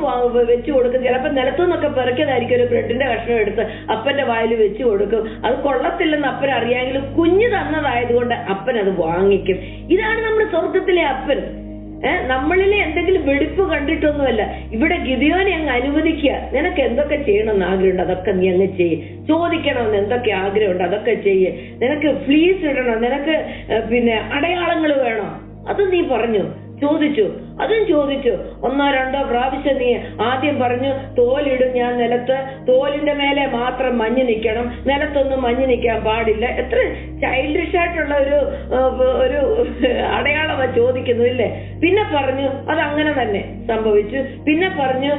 വെച്ചു കൊടുക്കും, ചിലപ്പോൾ നിലത്തുനിന്നൊക്കെ പെറുക്കിയതായിരിക്കും, ഒരു ബ്രെഡിന്റെ കഷ്ണം എടുത്ത് അപ്പന്റെ വായിൽ വെച്ചു കൊടുക്കും. അത് കൊള്ളത്തില്ലെന്ന് അപ്പൻ അറിയാമെങ്കിലും കുഞ്ഞ് തന്നതായതുകൊണ്ട് അപ്പൻ അത് വാങ്ങിക്കും. ഇതാണ് നമ്മുടെ സ്വർഗത്തിലെ അപ്പൻ. നമ്മളിലെ എന്തെങ്കിലും വെടിപ്പ് കണ്ടിട്ടൊന്നുമല്ല. ഇവിടെ ഗിദെയോനെ അങ്ങ് അനുവദിക്കുക. നിനക്ക് എന്തൊക്കെ ചെയ്യണമെന്ന് ആഗ്രഹമുണ്ട് അതൊക്കെ നീ അങ്ങ് ചെയ്യ്. ചോദിക്കണമെന്ന് എന്തൊക്കെ ആഗ്രഹമുണ്ട് അതൊക്കെ ചെയ്യ്. നിനക്ക് ഫ്ലീസ് ഇടണം, നിനക്ക് പിന്നെ അടയാളങ്ങൾ വേണോ അത് നീ പറഞ്ഞു ചോദിച്ചു. അതും ചോദിച്ചു. 1-2 പ്രാവശ്യം നീ ആദ്യം പറഞ്ഞു തോലിടും ഞാൻ നിലത്ത്, തോലിന്റെ മേലെ മാത്രം മഞ്ഞ് നിൽക്കണം, നിലത്തൊന്നും മഞ്ഞ് നിൽക്കാൻ പാടില്ല. എത്ര ചൈൽഡിഷ് ആയിട്ടുള്ള ഒരു അടയാളമാ ചോദിക്കുന്നു ഇല്ലേ? പിന്നെ പറഞ്ഞു അതങ്ങനെ തന്നെ സംഭവിച്ചു. പിന്നെ പറഞ്ഞു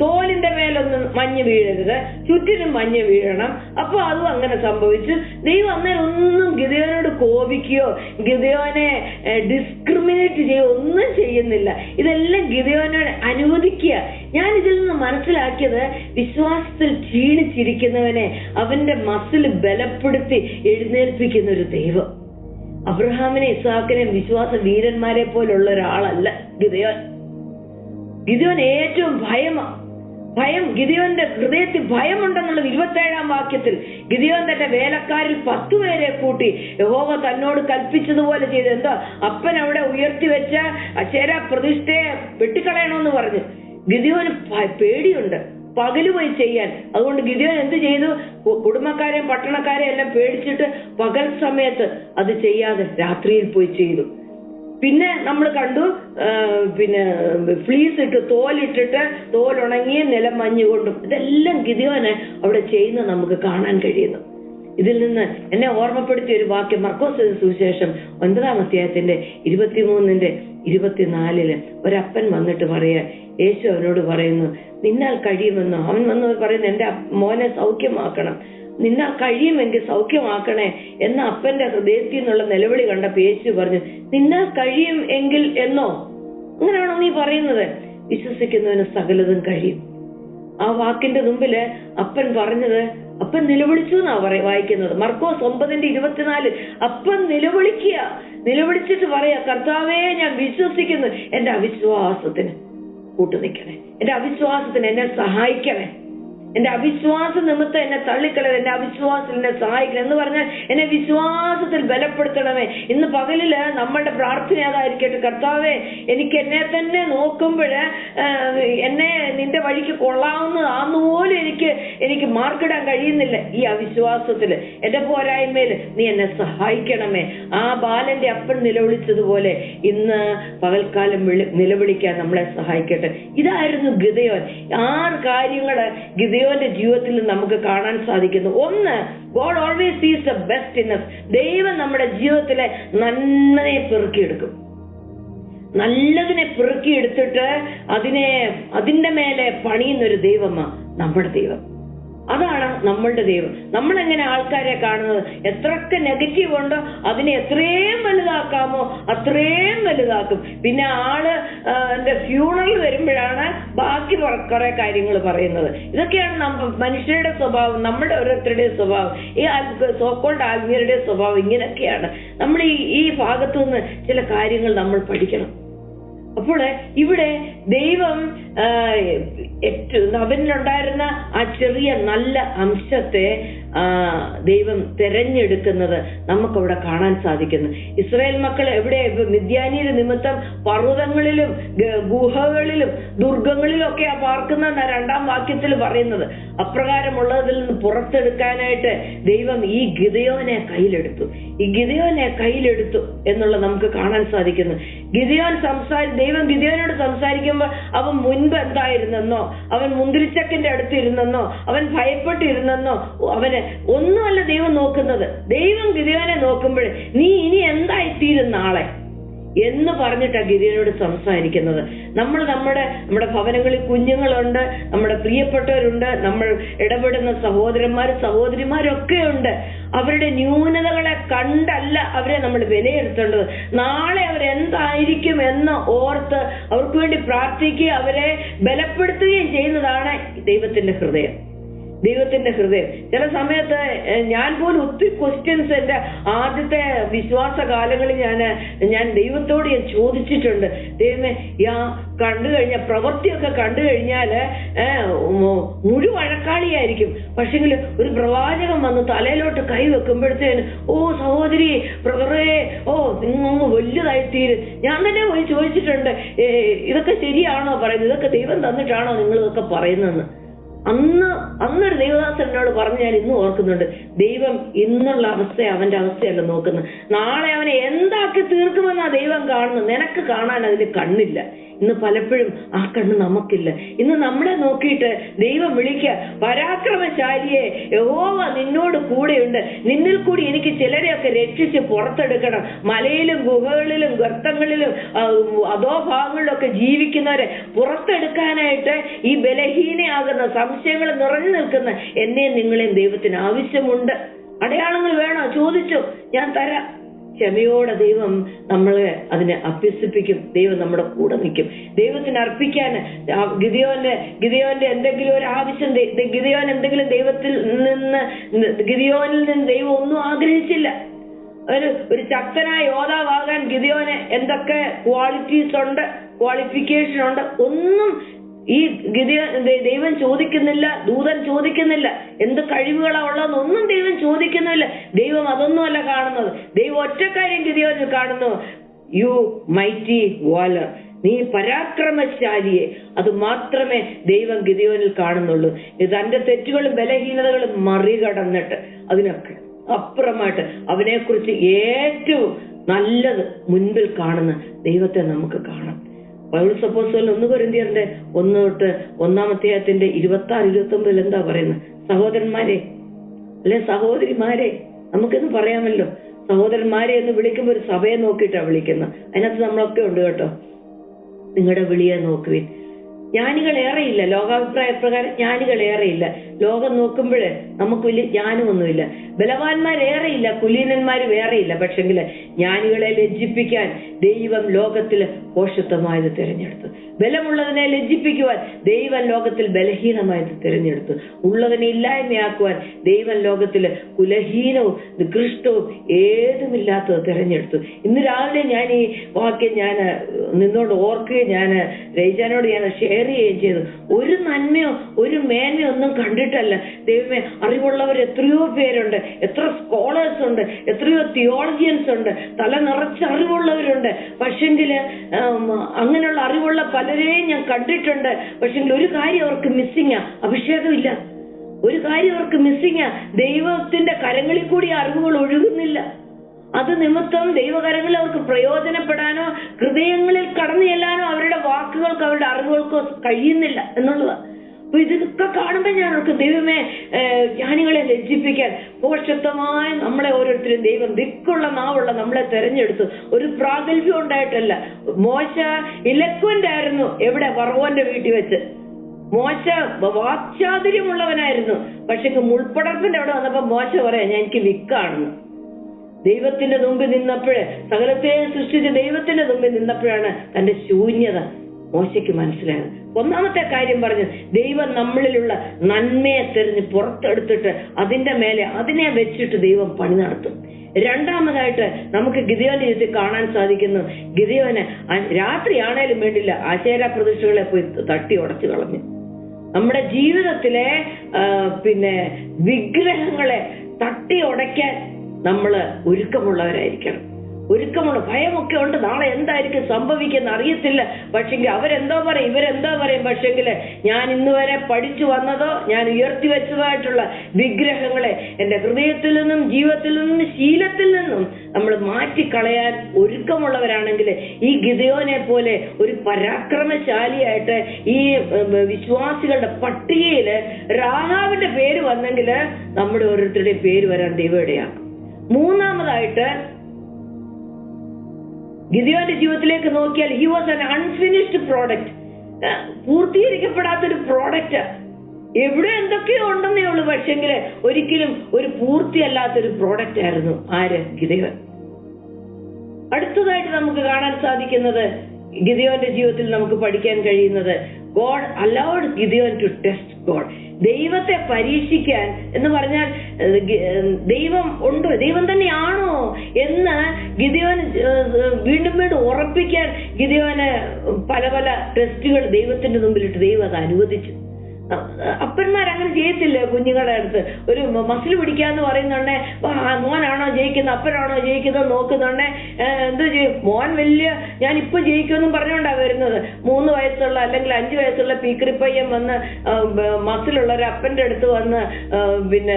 തോലിന്റെ മേലൊന്നും മഞ്ഞ് വീഴരുത്, ചുറ്റിനും മഞ്ഞ് വീഴണം. അപ്പൊ അതും അങ്ങനെ സംഭവിച്ചു. ദൈവം അന്നേരം ഒന്നും ഗിദെയോനോട് കോപിക്കുകയോ ഗിദെയോനെ ഡിസ്ക്രിമിനേറ്റ് ചെയ്യുകയോ ഒന്നും ചെയ്യുന്നില്ല. ഇതെല്ലാം ഗിദെയോനോട് അനുവദിക്കുക. ഞാൻ ഇതിൽ നിന്ന് മനസ്സിലാക്കിയത്, വിശ്വാസത്തിൽ ക്ഷീണിച്ചിരിക്കുന്നവനെ അവന്റെ മസിൽ ബലപ്പെടുത്തി എഴുന്നേൽപ്പിക്കുന്ന ഒരു ദൈവം. അബ്രഹാമിനെ ഇസ്ഹാക്കിനെയും വിശ്വാസ വീരന്മാരെ പോലുള്ള ഒരാളല്ല ഗിദെയോൻ. ഗിദെയോൻ ഏറ്റവും ഭയം ഗിദെയോന്റെ ഹൃദയത്തിൽ ഭയമുണ്ടെന്നുള്ളത് 27-ാം വാക്യത്തിൽ. ഗിദെയോൻ തന്റെ വേലക്കാരിൽ 10 പേരെ കൂട്ടി യഹോവ തന്നോട് കൽപ്പിച്ചതുപോലെ ചെയ്തു. എന്തോ അപ്പൻ അവിടെ ഉയർത്തി വെച്ച അശേര പ്രതിഷ്ഠയെ വെട്ടിക്കളയണമെന്ന് പറഞ്ഞു. ഗിദെയോന് പേടിയുണ്ട് പകല് പോയി ചെയ്യാൻ. അതുകൊണ്ട് ഗിദെയോൻ എന്ത് ചെയ്തു? കുടുംബക്കാരെയും പട്ടണക്കാരെയും എല്ലാം പേടിച്ചിട്ട് പകൽ സമയത്ത് അത് ചെയ്യാതെ രാത്രിയിൽ പോയി ചെയ്തു. പിന്നെ നമ്മൾ കണ്ടു, പിന്നെ ഫ്ലീസ് ഇട്ട് തോലിട്ടിട്ട് തോലുണങ്ങിയ നിലം മഞ്ഞുകൊണ്ടും ഇതെല്ലാം ഗിദെയോന് അവിടെ ചെയ്യുന്നത് നമുക്ക് കാണാൻ കഴിയുന്നു. ഇതിൽ നിന്ന് എന്നെ ഓർമ്മപ്പെടുത്തിയ ഒരു വാക്യം മർക്കോസ് സുവിശേഷം 9-ാം അധ്യായത്തിന്റെ 23-24 ഒരപ്പൻ വന്നിട്ട് പറയാ, യേശു അവനോട് പറയുന്നു, നിന്നാൽ കഴിയുമെന്നോ? അവൻ വന്ന് പറയുന്നു, എന്റെ മോനെ സൗഖ്യമാക്കണം, നിന്നാൽ കഴിയുമെങ്കിൽ സൗഖ്യമാക്കണേ എന്ന അപ്പന്റെ ഹൃദയത്തിൽ നിന്നുള്ള നിലവിളി കണ്ടപ്പോ യേശു പറഞ്ഞു, നിന്നാൽ കഴിയും എങ്കിൽ എന്നോ? അങ്ങനെയാണോ നീ പറയുന്നത്? വിശ്വസിക്കുന്നവന് സകലതും കഴിയും. ആ വാക്കിന്റെ മുമ്പില് അപ്പൻ പറഞ്ഞത്, അപ്പൻ നിലവിളിച്ചു എന്നാ വായിക്കുന്നത്. മർക്കോസ് 9:24 അപ്പൻ നിലവിളിച്ചിട്ട് പറയാ, കർത്താവേ ഞാൻ വിശ്വസിക്കുന്നു, എന്റെ അവിശ്വാസത്തിന് കൂട്ടുനിൽക്കണേ, എന്റെ അവിശ്വാസത്തിന് എന്നെ സഹായിക്കണേ, എന്റെ അവിശ്വാസ നിമിത്തം എന്നെ തള്ളിക്കളയത്, എന്റെ അവിശ്വാസം എന്നെ സഹായിക്കണം എന്ന് പറഞ്ഞാൽ എന്നെ വിശ്വാസത്തിൽ ബലപ്പെടുത്തണമേ. ഇന്ന് പകലില് നമ്മളുടെ പ്രാർത്ഥന അതായിരിക്കട്ടെ, കർത്താവേ എനിക്ക് എന്നെ തന്നെ നോക്കുമ്പോഴ് എന്നെ നിന്റെ വഴിക്ക് കൊള്ളാവുന്നതാന്ന് പോലും എനിക്ക് മാർക്കിടാൻ കഴിയുന്നില്ല. ഈ അവിശ്വാസത്തില് എന്റെ പോരായ്മയില് നീ എന്നെ സഹായിക്കണമേ. ആ ബാലന്റെ അപ്പൻ നിലവിളിച്ചതുപോലെ ഇന്ന് പകൽക്കാലം നിലവിളിക്കാൻ നമ്മളെ സഹായിക്കട്ടെ. ഇതായിരുന്നു ഗിദെയോൻ. 6 കാര്യങ്ങള് ഗിദെയോന്റെ ജീവിതത്തിൽ നമുക്ക് കാണാൻ സാധിക്കുന്നു. ഒന്ന്, God always sees the best in us. ദൈവം നമ്മുടെ ജീവിതത്തിലെ നന്മയെ പെറുക്കിയെടുക്കും. നല്ലതിനെ പെറുക്കിയെടുത്തിട്ട് അതിന്റെ മേലെ പണിയുന്നൊരു ദൈവമാ നമ്മുടെ ദൈവം. അതാണ് നമ്മളുടെ ദൈവം. നമ്മളെങ്ങനെ ആൾക്കാരെ കാണുന്നത്? എത്രയൊക്കെ നെഗറ്റീവ് ഉണ്ടോ അതിനെ എത്രയും വലുതാക്കാമോ അത്രയും വലുതാക്കും. പിന്നെ എന്റെ ഫ്യൂണറൽ വരുമ്പോഴാണ് ബാക്കി കുറെ കാര്യങ്ങൾ പറയുന്നത്. ഇതൊക്കെയാണ് മനുഷ്യരുടെ സ്വഭാവം, നമ്മുടെ ഓരോരുത്തരുടെയും സ്വഭാവം, ഈ സോക്കോൾഡ് ആത്മീയരുടെ സ്വഭാവം. ഇങ്ങനെയൊക്കെയാണ്. നമ്മൾ ഈ ഭാഗത്തു നിന്ന് ചില കാര്യങ്ങൾ നമ്മൾ പഠിക്കണം. അപ്പോൾ ഇവിടെ ദൈവം അവനിലുണ്ടായിരുന്ന ആ ചെറിയ നല്ല അംശത്തെ ദൈവം തെരഞ്ഞെടുക്കുന്നത് നമുക്കവിടെ കാണാൻ സാധിക്കുന്നു. ഇസ്രായേൽ മക്കൾ എവിടെ? മിദ്യാനിയുടെ നിമിത്തം പർവ്വതങ്ങളിലും ഗുഹകളിലും ദുർഗങ്ങളിലും ഒക്കെയാ പാർക്കുന്ന 2-ാം വാക്യത്തിൽ പറയുന്നത്. അപ്രകാരമുള്ളതിൽ നിന്ന് പുറത്തെടുക്കാനായിട്ട് ദൈവം ഈ ഗിദെയോനെ കയ്യിലെടുത്തു എന്നുള്ളത് നമുക്ക് കാണാൻ സാധിക്കുന്നു. ദൈവം ഗിദെയോനോട് സംസാരിക്കുമ്പോൾ അവൻ മുൻപ് എന്തായിരുന്നെന്നോ, അവൻ മുന്തിരിച്ചക്കിന്റെ അടുത്തിരുന്നെന്നോ, അവൻ ഭയപ്പെട്ടിരുന്നെന്നോ അവന് ഒന്നുമല്ല ദൈവം നോക്കുന്നത്. ദൈവം ഗിദെയോനെ നോക്കുമ്പോൾ നീ ഇനി എന്തായിത്തീരും നാളെ എന്ന് പറഞ്ഞിട്ടാണ് ഗിദെയോനോട് സംസാരിക്കുന്നത്. നമ്മുടെ ഭവനങ്ങളിൽ കുഞ്ഞുങ്ങളുണ്ട്, നമ്മുടെ പ്രിയപ്പെട്ടവരുണ്ട്, നമ്മൾ ഇടപെടുന്ന സഹോദരിമാരൊക്കെ ഉണ്ട്. അവരുടെ ന്യൂനതകളെ കണ്ടല്ല അവരെ നമ്മൾ വിലയിരുത്തേണ്ടത്. നാളെ അവരെന്തായിരിക്കും എന്ന് ഓർത്ത് അവർക്ക് വേണ്ടി പ്രാർത്ഥിക്കുകയും അവരെ ബലപ്പെടുത്തുകയും ചെയ്യുന്നതാണ് ദൈവത്തിന്റെ ഹൃദയം. ചില സമയത്ത് ഞാൻ പോലും ഒത്തിരി ക്വസ്റ്റ്യൻസ് എന്റെ ആദ്യത്തെ വിശ്വാസ കാലങ്ങളിൽ ഞാൻ ദൈവത്തോട് ചോദിച്ചിട്ടുണ്ട്. ദൈവമേ, കണ്ടു കഴിഞ്ഞ പ്രവൃത്തിയൊക്കെ കണ്ടു കഴിഞ്ഞാല് മുഴുവഴക്കാളിയായിരിക്കും. പക്ഷെങ്കിൽ ഒരു പ്രവാചകൻ വന്ന് തലയിലോട്ട് കൈ വെക്കുമ്പോഴത്തേന് സഹോദരി, ബ്രദറേ, നിങ്ങൾ വലുതായിത്തീരും. ഞാൻ തന്നെ പോയി ചോദിച്ചിട്ടുണ്ട്, ഇതൊക്കെ ശരിയാണോ പറയുന്നത്? ഇതൊക്കെ ദൈവം തന്നിട്ടാണോ നിങ്ങൾ ഇതൊക്കെ പറയുന്നതെന്ന്. അന്നൊരു ദൈവദാസൻ എന്നോട് പറഞ്ഞ് ഞാൻ ഇന്നും ഓർക്കുന്നുണ്ട്. ദൈവം ഇന്നുള്ള അവസ്ഥ അവന്റെ അവസ്ഥയല്ല നോക്കുന്നത്. നാളെ അവനെ എന്താക്കി തീർക്കുമെന്നാ ദൈവം കാണുന്നത്. നിനക്ക് കാണാൻ അതിന് കണ്ണില്ല. ഇന്ന് പലപ്പോഴും ആ കണ്ണ് നമുക്കില്ല. ഇന്ന് നമ്മളെ നോക്കിയിട്ട് ദൈവം വിളിക്കുക, പരാക്രമശാലിയെ, യഹോവ നിന്നോട് കൂടെയുണ്ട്, നിന്നിൽ കൂടി എനിക്ക് ചിലരെയൊക്കെ രക്ഷിച്ച് പുറത്തെടുക്കണം. മലയിലും ഗുഹകളിലും ഗർത്തങ്ങളിലും അധോഭാഗങ്ങളിലൊക്കെ ജീവിക്കുന്നവരെ പുറത്തെടുക്കാനായിട്ട് ഈ ബലഹീനയാകുന്ന സംശയങ്ങൾ നിറഞ്ഞു നിൽക്കുന്ന എന്നെയും നിങ്ങളെയും ദൈവത്തിന് ആവശ്യമുണ്ട്. അടയാളങ്ങൾ വേണോ? ചോദിച്ചോ, ഞാൻ തരാം. ക്ഷമയോടെ ദൈവം നമ്മളെ അതിനെ അഭ്യസിപ്പിക്കും. ദൈവം നമ്മുടെ കൂടെ നിൽക്കും. ദൈവത്തിന് അർപ്പിക്കാൻ ഗിദെയോന്റെ എന്തെങ്കിലും ഒരു ആവശ്യം, ഗിദെയോൻ എന്തെങ്കിലും ഗിദെയോനിൽ നിന്ന് ദൈവം ഒന്നും ആഗ്രഹിച്ചില്ല. ഒരു ശക്തനായ യോദ്ധാവാകാൻ ഗിദെയോന് എന്തൊക്കെ ക്വാളിഫിക്കേഷൻ ഉണ്ട്, ഒന്നും ഈ ദൈവം ചോദിക്കുന്നില്ല, ദൂതൻ ചോദിക്കുന്നില്ല. എന്ത് കഴിവുകളാ ഉള്ളതെന്നൊന്നും ദൈവം ചോദിക്കുന്നില്ല. ദൈവം അതൊന്നുമല്ല കാണുന്നത്. ദൈവം ഒറ്റക്കാര്യം ഗിദെയോനിൽ കാണുന്നു, യു മൈറ്റി വാലർ, നീ പരാക്രമശാലിയെ. അത് മാത്രമേ ദൈവം ഗിദെയോനിൽ കാണുന്നുള്ളൂ. തന്റെ തെറ്റുകളും ബലഹീനതകളും മറികടന്നിട്ട് അതിനൊക്കെ അപ്പുറമായിട്ട് അവനെക്കുറിച്ച് ഏറ്റവും നല്ലത് മുൻപിൽ കാണുന്ന ദൈവത്തെ നമുക്ക് കാണാം. പൗലോസ് അപ്പോസ്തലൻ 1 കൊരിന്ത്യരുടെ 1-ാമത്തെ 26-29 എന്താ പറയുന്നത്? സഹോദരന്മാരെ, അല്ലെ സഹോദരിമാരെ, നമുക്കെന്ന് പറയാമല്ലോ. സഹോദരന്മാരെ എന്ന് വിളിക്കുമ്പോൾ ഒരു സഭയെ നോക്കിയിട്ടാണ് വിളിക്കുന്നത്. അതിനകത്ത് നമ്മളൊക്കെ ഉണ്ട് കേട്ടോ. നിങ്ങളുടെ വിളിയെ നോക്കുവിൻ. ജ്ഞാനികളേറെയില്ല, ലോകാഭിപ്രായ പ്രകാരം ജ്ഞാനികളേറെയില്ല. ലോകം നോക്കുമ്പോഴേ നമുക്ക് വലിയ ജ്ഞാനമൊന്നുമില്ല. ബലവാന്മാരേറെയില്ല, കുലീനന്മാർ വേറെയില്ല. പക്ഷെങ്കിൽ ജ്ഞാനികളെ ലജ്ജിപ്പിക്കാൻ ദൈവം ലോകത്തില് പോഷത്വമായത് തിരഞ്ഞെടുത്തു. ബലമുള്ളതിനെ ലജ്ജിപ്പിക്കുവാൻ ദൈവം ലോകത്തിൽ ബലഹീനമായത് തിരഞ്ഞെടുത്തു. ഉള്ളതിനെ ഇല്ലായ്മയാക്കുവാൻ ദൈവം ലോകത്തില് കുലഹീനവും നികൃഷ്ടവും ഏതുമില്ലാത്തത് തിരഞ്ഞെടുത്തു. ഇന്ന് രാവിലെ ഞാൻ ഈ വാക്യം ഞാൻ നിന്നോട് ഓർക്കുകയും ഞാൻ രൈജാനോട് ഞാൻ ഷെയർ ചെയ്യുകയും ചെയ്തു. ഒരു നന്മയോ ഒരു മേന്മയോ ഒന്നും കണ്ടിട്ടല്ല. ദൈവമേ, അറിവുള്ളവർ എത്രയോ പേരുണ്ട്, എത്ര സ്കോളേഴ്സ് ഉണ്ട്, എത്രയോ തിയോളജിയൻസ് ഉണ്ട്, തല നിറച്ച് അറിവുള്ളവരുണ്ട്. പക്ഷെങ്കില് അങ്ങനെയുള്ള അറിവുള്ള പലരെയും ഞാൻ കണ്ടിട്ടുണ്ട്. പക്ഷെങ്കിൽ ഒരു കാര്യം അവർക്ക് മിസ്സിങ്ങാ, അഭിഷേകമില്ല. ഒരു കാര്യം അവർക്ക് മിസ്സിങ്ങാ, ദൈവത്തിന്റെ കരങ്ങളിൽ കൂടി അറിവുകൾ ഒഴുകുന്നില്ല. അത് നിമിത്തം ദൈവകരങ്ങളിൽ അവർക്ക് പ്രയോജനപ്പെടാനോ ഹൃദയങ്ങളിൽ കടന്നു ചെല്ലാനോ അവരുടെ വാക്കുകൾക്ക് അവരുടെ അറിവുകൾക്കോ കഴിയുന്നില്ല എന്നുള്ളതാണ്. അപ്പൊ ഇതൊക്കെ കാണുമ്പോൾ ഞാൻ അവർക്ക് ദൈവമേ, ജ്ഞാനികളെ ലജ്ജിപ്പിക്കാൻ പോഷത്വമായി നമ്മളെ ഓരോരുത്തരും ദൈവം ദിക്കുള്ള നാവുള്ള നമ്മളെ തെരഞ്ഞെടുത്തു. ഒരു പ്രാഗൽഭ്യം ഉണ്ടായിട്ടല്ല. മോശ ഇലക്വന്റ് ആയിരുന്നു. എവിടെ? ഫറവോന്റെ വീട്ടിൽ വെച്ച്. മോശ വാക്ചാതുര്യമുള്ളവനായിരുന്നു. പക്ഷെ മുൾപ്പടർപ്പിന്റെ അവിടെ വന്നപ്പോ മോശ പറയാ, ഞാൻ എനിക്ക് വിക്കാണെന്ന്. ദൈവത്തിന്റെ മുമ്പിൽ നിന്നപ്പോഴേ, സകലത്തെയും സൃഷ്ടിച്ച ദൈവത്തിന്റെ മുമ്പിൽ നിന്നപ്പോഴാണ് തന്റെ ശൂന്യത മോശയ്ക്ക് മനസ്സിലായത്. 1-ാമത്തെ കാര്യം പറഞ്ഞു, ദൈവം നമ്മളിലുള്ള നന്മയെ തെരഞ്ഞ് പുറത്തെടുത്തിട്ട് അതിന്റെ മേലെ അതിനെ വെച്ചിട്ട് ദൈവം പണി നടത്തും. 2-ാമതായിട്ട് നമുക്ക് ഗിദെയോന്റെ ജീവിതത്തിൽ കാണാൻ സാധിക്കുന്നു, ഗിദെയോന് രാത്രിയാണേലും വേണ്ടില്ല ആശേര പ്രതിഷ്ഠകളെ പോയി തട്ടി ഉടച്ചു കളഞ്ഞു. നമ്മുടെ ജീവിതത്തിലെ വിഗ്രഹങ്ങളെ തട്ടി ഉടയ്ക്കാൻ നമ്മള് ഒരുക്കമുള്ളവരായിരിക്കണം. ഭയമൊക്കെ ഉണ്ട്, നാളെ എന്തായിരിക്കും സംഭവിക്കുന്ന അറിയത്തില്ല. പക്ഷെങ്കിൽ അവരെന്തോ പറയും, ഇവരെന്തോ പറയും. പക്ഷെങ്കിൽ ഞാൻ ഇന്ന് വരെ പഠിച്ചു വന്നതോ ഞാൻ ഉയർത്തി വെച്ചതായിട്ടുള്ള വിഗ്രഹങ്ങളെ എന്റെ ഹൃദയത്തിൽ നിന്നും ജീവിതത്തിൽ നിന്നും ശീലത്തിൽ നിന്നും നമ്മൾ മാറ്റിക്കളയാൻ ഒരുക്കമുള്ളവരാണെങ്കിൽ ഈ ഗിദെയോനെ പോലെ ഒരു പരാക്രമശാലിയായിട്ട് ഈ വിശ്വാസികളുടെ പട്ടികയിൽ രാഹാബിന്റെ പേര് വന്നെങ്കിൽ നമ്മുടെ ഓരോരുത്തരുടെയും പേര് വരാൻ ദൈവം ഇടയാണ്. 3-ാമതായിട്ട് ഗിദെയോന്റെ ജീവിതത്തിലേക്ക് നോക്കിയാൽ he was an unfinished product. പൂർത്തീകരിക്കപ്പെടാത്തൊരു പ്രോഡക്റ്റ്. എവിടെ എന്തൊക്കെയോ ഉണ്ടെന്നേ ഉള്ളൂ, പക്ഷെങ്കിൽ ഒരിക്കലും ഒരു പൂർത്തിയല്ലാത്തൊരു പ്രോഡക്റ്റ് ആയിരുന്നു ആര്? ഗിദെയോൻ. അടുത്തതായിട്ട് നമുക്ക് കാണാൻ സാധിക്കുന്നത്, ഗിദെയോന്റെ ജീവിതത്തിൽ നമുക്ക് പഠിക്കാൻ കഴിയുന്നത്, God allowed Gideon to test God. ദൈവത്തെ പരീക്ഷിക്കാൻ എന്ന് പറഞ്ഞാൽ ദൈവം ഉണ്ടോ, ദൈവം തന്നെയാണോ എന്ന് ഗിദെയോൻ വീണ്ടും വീണ്ടും ഉറപ്പിക്കാൻ ഗിദെയോന് പല പല ടെസ്റ്റുകൾ ദൈവത്തിന്റെ മുമ്പിലിട്ട് ദൈവം അത് അനുവദിച്ചു. അപ്പന്മാർ അങ്ങനെ ചെയ്യത്തില്ലേ കുഞ്ഞുങ്ങളുടെ അടുത്ത്? ഒരു മസിൽ പിടിക്കാന്ന് പറയുന്നുണ്ടേ, മോനാണോ ജയിക്കുന്നത് അപ്പനാണോ ജയിക്കുന്നത് നോക്കുന്നുണ്ടേ എന്ത് ചെയ്യും? മോൻ വലിയ ഞാൻ ഇപ്പൊ ജയിക്കുമെന്നും പറഞ്ഞുകൊണ്ടാ വരുന്നത്. 3 വയസ്സുള്ള അല്ലെങ്കിൽ 5 വയസ്സുള്ള പീക്രിപ്പയ്യൻ വന്ന് മസിലുള്ള ഒരു അപ്പന്റെ അടുത്ത് വന്ന് പിന്നെ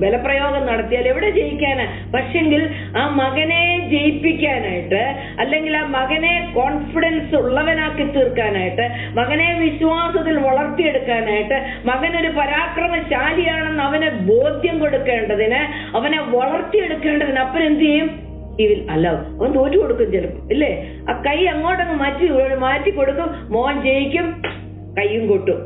ബലപ്രയോഗം നടത്തിയാൽ എവിടെ ജയിക്കാനാ? പക്ഷെങ്കിൽ ആ മകനെ ജയിപ്പിക്കാനായിട്ട്, അല്ലെങ്കിൽ ആ മകനെ കോൺഫിഡൻസ് ഉള്ളവനാക്കി തീർക്കാനായിട്ട്, മകനെ വിശ്വാസത്തിൽ വളർത്തിയെടുക്കാനായിട്ട്, മകനൊരു പരാക്രമശാലിയാണെന്ന് അവനെ ബോധ്യം കൊടുക്കേണ്ടതിന്, അവനെ വളർത്തിയെടുക്കേണ്ടതിന് അപ്പൻ എന്ത് ചെയ്യും? അല്ല, അവൻ തോറ്റു കൊടുക്കും ചിലപ്പോൾ, ഇല്ലേ? ആ കൈ അങ്ങോട്ടങ്ങ് മാറ്റി കൊടുക്കും, മോൻ ജയിക്കും, കൈയും കൊട്ടും.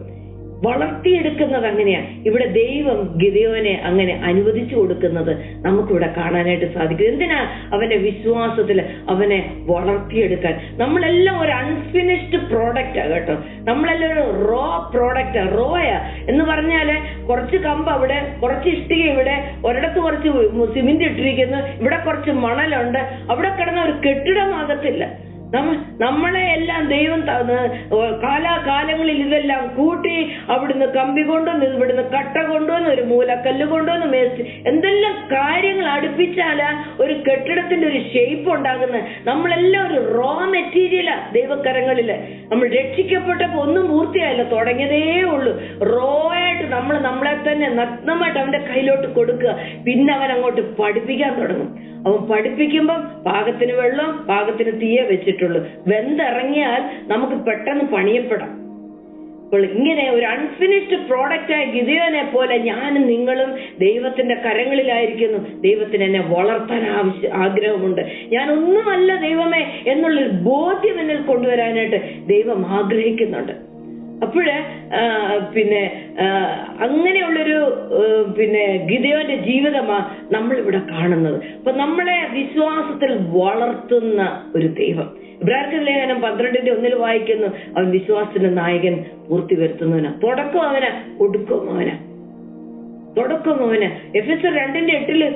വളർത്തിയെടുക്കുന്നത് അങ്ങനെയാ. ഇവിടെ ദൈവം ഗിദെയോനെ അങ്ങനെ അനുവദിച്ചു കൊടുക്കുന്നത് നമുക്കിവിടെ കാണാനായിട്ട് സാധിക്കും. എന്തിനാ? അവന്റെ വിശ്വാസത്തിൽ അവനെ വളർത്തിയെടുക്കാൻ. നമ്മളെല്ലാം ഒരു അൺഫിനിഷ്ഡ് പ്രോഡക്റ്റാ കേട്ടോ. നമ്മളെല്ലാം ഒരു റോ പ്രോഡക്റ്റാ. റോയാ എന്ന് പറഞ്ഞാല് കുറച്ച് കമ്പ് അവിടെ, കുറച്ച് ഇഷ്ടിക ഇവിടെ, ഒരിടത്ത് കുറച്ച് സിമെന്റ് ഇട്ടിരിക്കുന്നു, ഇവിടെ കുറച്ച് മണലുണ്ട്, അവിടെ കിടന്ന ഒരു കെട്ടിടമാകത്തില്ല. നമ്മളെ എല്ലാം ദൈവം കാലാകാലങ്ങളിൽ ഇതെല്ലാം കൂട്ടി അവിടുന്ന് കമ്പി കൊണ്ടുവന്ന്, ഇവിടുന്ന് കട്ട കൊണ്ടുവന്ന്, ഒരു മൂലക്കല്ല് കൊണ്ടുവന്ന്, മേസ്റ്റ്, എന്തെല്ലാം കാര്യങ്ങൾ അടുപ്പിച്ചാലാ ഒരു കെട്ടിടത്തിന്റെ ഒരു ഷേപ്പ് ഉണ്ടാകുന്നത്. നമ്മളെല്ലാം ഒരു റോ മെറ്റീരിയലാ ദൈവകരങ്ങളില്. നമ്മൾ രക്ഷിക്കപ്പെട്ടപ്പോ ഒന്നും പൂർത്തിയായില്ല, തുടങ്ങിയതേ ഉള്ളൂ. റോ ആയിട്ട് നമ്മളെ തന്നെ നഗ്നമായിട്ട് അവന്റെ കയ്യിലോട്ട് കൊടുക്കുക. പിന്നെ അവൻ അങ്ങോട്ട് പഠിപ്പിക്കാൻ തുടങ്ങും. അവൻ പഠിപ്പിക്കുമ്പം പാകത്തിന് വെള്ളം, പാകത്തിന് തീയെ വെച്ചിട്ടുള്ളൂ. വെന്തിറങ്ങിയാൽ നമുക്ക് പെട്ടെന്ന് പണിയപ്പെടാം. അപ്പോൾ ഇങ്ങനെ ഒരു അൺഫിനിഷ്ഡ് പ്രോഡക്റ്റായ ഗിദെയോനെ പോലെ ഞാനും നിങ്ങളും ദൈവത്തിന്റെ കരങ്ങളിലായിരിക്കുന്നു. ദൈവത്തിന് എന്നെ വളർത്താൻ ആഗ്രഹമുണ്ട്. ഞാൻ ഒന്നുമല്ല ദൈവമേ എന്നുള്ളൊരു ബോധ്യം എന്നിൽ കൊണ്ടുവരാനായിട്ട് ദൈവം ആഗ്രഹിക്കുന്നുണ്ട്. അപ്പോഴ് അങ്ങനെയുള്ളൊരു ഗിദെയോന്റെ ജീവിതമാ നമ്മളിവിടെ കാണുന്നത്. അപ്പൊ നമ്മളെ വിശ്വാസത്തിൽ വളർത്തുന്ന ഒരു ദൈവം. ഇബ്രായർക്ക് ലേഖനം 12:1 വായിക്കുന്നു, അവൻ വിശ്വാസത്തിന്റെ നായകൻ പൂർത്തി വരുത്തുന്നവനാ. തുടക്കം അവനാ, ഒടുക്കം അവനാ. തുടക്കം അവന്. എഫെസ്യർ 2:8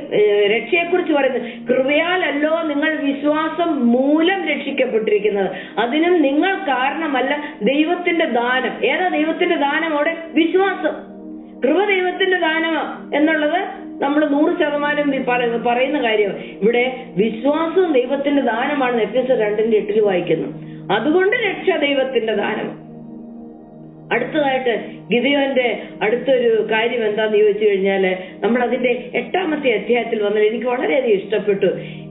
രക്ഷയെക്കുറിച്ച് പറയുന്നത്, കൃപയാലല്ലോ നിങ്ങൾ വിശ്വാസം മൂലം രക്ഷിക്കപ്പെട്ടിരിക്കുന്നത്, അതിനും നിങ്ങൾ കാരണമല്ല, ദൈവത്തിന്റെ ദാനം. ഏതാ ദൈവത്തിന്റെ ദാനം? അവിടെ വിശ്വാസം. കൃപ ദൈവത്തിന്റെ ദാനമാ എന്നുള്ളത് നമ്മൾ 100% പറയുന്ന കാര്യമാണ്. ഇവിടെ വിശ്വാസവും ദൈവത്തിന്റെ ദാനമാണെന്ന് എഫെസ്യർ 2:8 വായിക്കുന്നു. അതുകൊണ്ട് രക്ഷ ദൈവത്തിന്റെ ദാനം. അടുത്തതായിട്ട് ഗിദെയോന്റെ അടുത്തൊരു കാര്യം എന്താന്ന് ചോദിച്ചു കഴിഞ്ഞാല്, നമ്മൾ അതിന്റെ 8ാമത്തെ അധ്യായത്തിൽ വന്നാൽ എനിക്ക് വളരെയധികം ഇഷ്ടപ്പെട്ടു.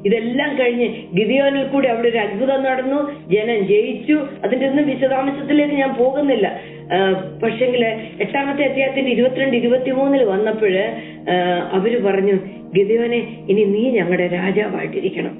ഇതെല്ലാം കഴിഞ്ഞ് ഗിദെയോനിൽ കൂടി അവിടെ ഒരു അത്ഭുതം നടന്നു, ജനം ജയിച്ചു. അതിന്റെ ഒന്നും വിശദാംശത്തിലേക്ക് ഞാൻ പോകുന്നില്ല. പക്ഷെങ്കില് 8ാമത്തെ അധ്യായത്തിന്റെ 22-23 വന്നപ്പോഴ് അവര് പറഞ്ഞു, ഗിദെയോനെ, ഇനി നീ ഞങ്ങളുടെ രാജാവായിട്ടിരിക്കണം,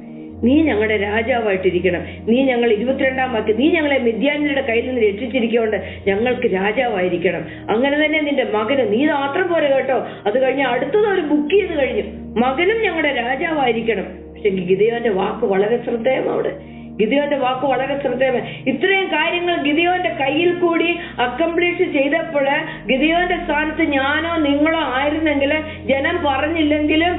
നീ ഞങ്ങളുടെ രാജാവായിട്ടിരിക്കണം. നീ ഞങ്ങൾ 22ാം വാക്യം, നീ ഞങ്ങളെ മിദ്യാന്യരുടെ കയ്യിൽ നിന്ന് രക്ഷിച്ചിരിക്കൊണ്ട് ഞങ്ങൾക്ക് രാജാവായിരിക്കണം. അങ്ങനെ തന്നെ നിന്റെ മകന്, നീ മാത്രം പോരെ കേട്ടോ, അത് കഴിഞ്ഞ് അടുത്തത് ഒരു ബുക്ക് ചെയ്ത് കഴിഞ്ഞു, മകനും ഞങ്ങളുടെ രാജാവായിരിക്കണം. പക്ഷെ ഗിദെയോന്റെ വാക്ക് വളരെ ശ്രദ്ധേയം. അവിടെ ഗിദെയോന്റെ വാക്ക് വളരെ ശ്രദ്ധേയം. ഇത്രയും കാര്യങ്ങൾ ഗിദെയോന്റെ കയ്യിൽ കൂടി അക്കംപ്ലീഷ് ചെയ്തപ്പോൾ, ഗിദെയോന്റെ സ്ഥാനത്ത് ഞാനോ നിങ്ങളോ ആയിരുന്നെങ്കിൽ, ജനം പറഞ്ഞില്ലെങ്കിലും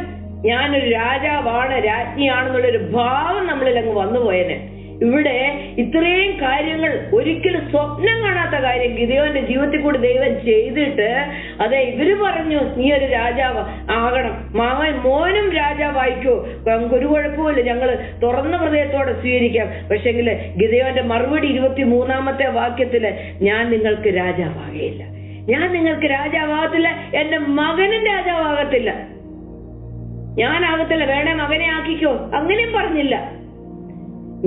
ഞാനൊരു രാജാവാണ്, രാജ്ഞിയാണെന്നുള്ളൊരു ഭാവം നമ്മളിൽ അങ്ങ് വന്നുപോയനെ. ഇവിടെ ഇത്രയും കാര്യങ്ങൾ ഒരിക്കലും സ്വപ്നം കാണാത്ത കാര്യം ഗിദെയോന്റെ ജീവിതത്തിൽ കൂടി ദൈവം ചെയ്തിട്ട്, അതെ ഇവര് പറഞ്ഞു നീ ഒരു രാജാവ് ആകണം, മോനും രാജാവായിക്കോ, ഒരു കുഴപ്പമില്ല, ഞങ്ങള് തുറന്ന ഹൃദയത്തോടെ സ്വീകരിക്കാം. പക്ഷെങ്കില് ഗിദെയോന്റെ മറുപടി 23ാമത്തെ വാക്യത്തില്, ഞാൻ നിങ്ങൾക്ക് രാജാവാകയില്ല, ഞാൻ നിങ്ങൾക്ക് രാജാവാകത്തില്ല, എന്റെ മകനും രാജാവാകത്തില്ല, ഞാനാകത്തില്ല, വേണേ മകനെ ആക്കിക്കോ, അങ്ങനെയും പറഞ്ഞില്ല.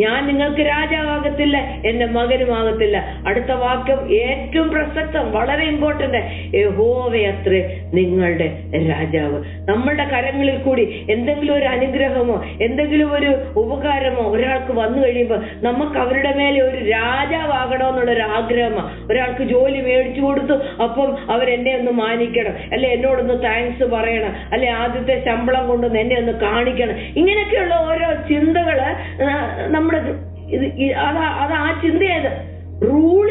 ഞാൻ നിങ്ങൾക്ക് രാജാവാകത്തില്ല, എന്റെ മകനുമാകത്തില്ല. അടുത്ത വാക്യം ഏറ്റവും പ്രസക്തം, വളരെ ഇമ്പോർട്ടന്റ്, യഹോവയത്രേ നിങ്ങളുടെ രാജാവ്. നമ്മളുടെ കരങ്ങളിൽ കൂടി എന്തെങ്കിലും ഒരു അനുഗ്രഹമോ എന്തെങ്കിലും ഒരു ഉപകാരമോ ഒരാൾക്ക് വന്നു കഴിയുമ്പോൾ നമുക്ക് അവരുടെ മേലെ ഒരു രാജാവാകണമെന്നുള്ളൊരു ആഗ്രഹമോ. ഒരാൾക്ക് ജോലി മേടിച്ചു കൊടുത്തു, അപ്പം അവരെന്നെ ഒന്ന് മാനിക്കണം, അല്ലെ എന്നോടൊന്ന് താങ്ക്സ് പറയണം, അല്ലെ ആദ്യത്തെ ശമ്പളം കൊണ്ടൊന്ന് എന്നെ ഒന്ന് കാണിക്കണം. ഇങ്ങനെയൊക്കെയുള്ള ഓരോ ചിന്തകള് നമ്മുടെ അത് ആ ചിന്തയത് റൂൾ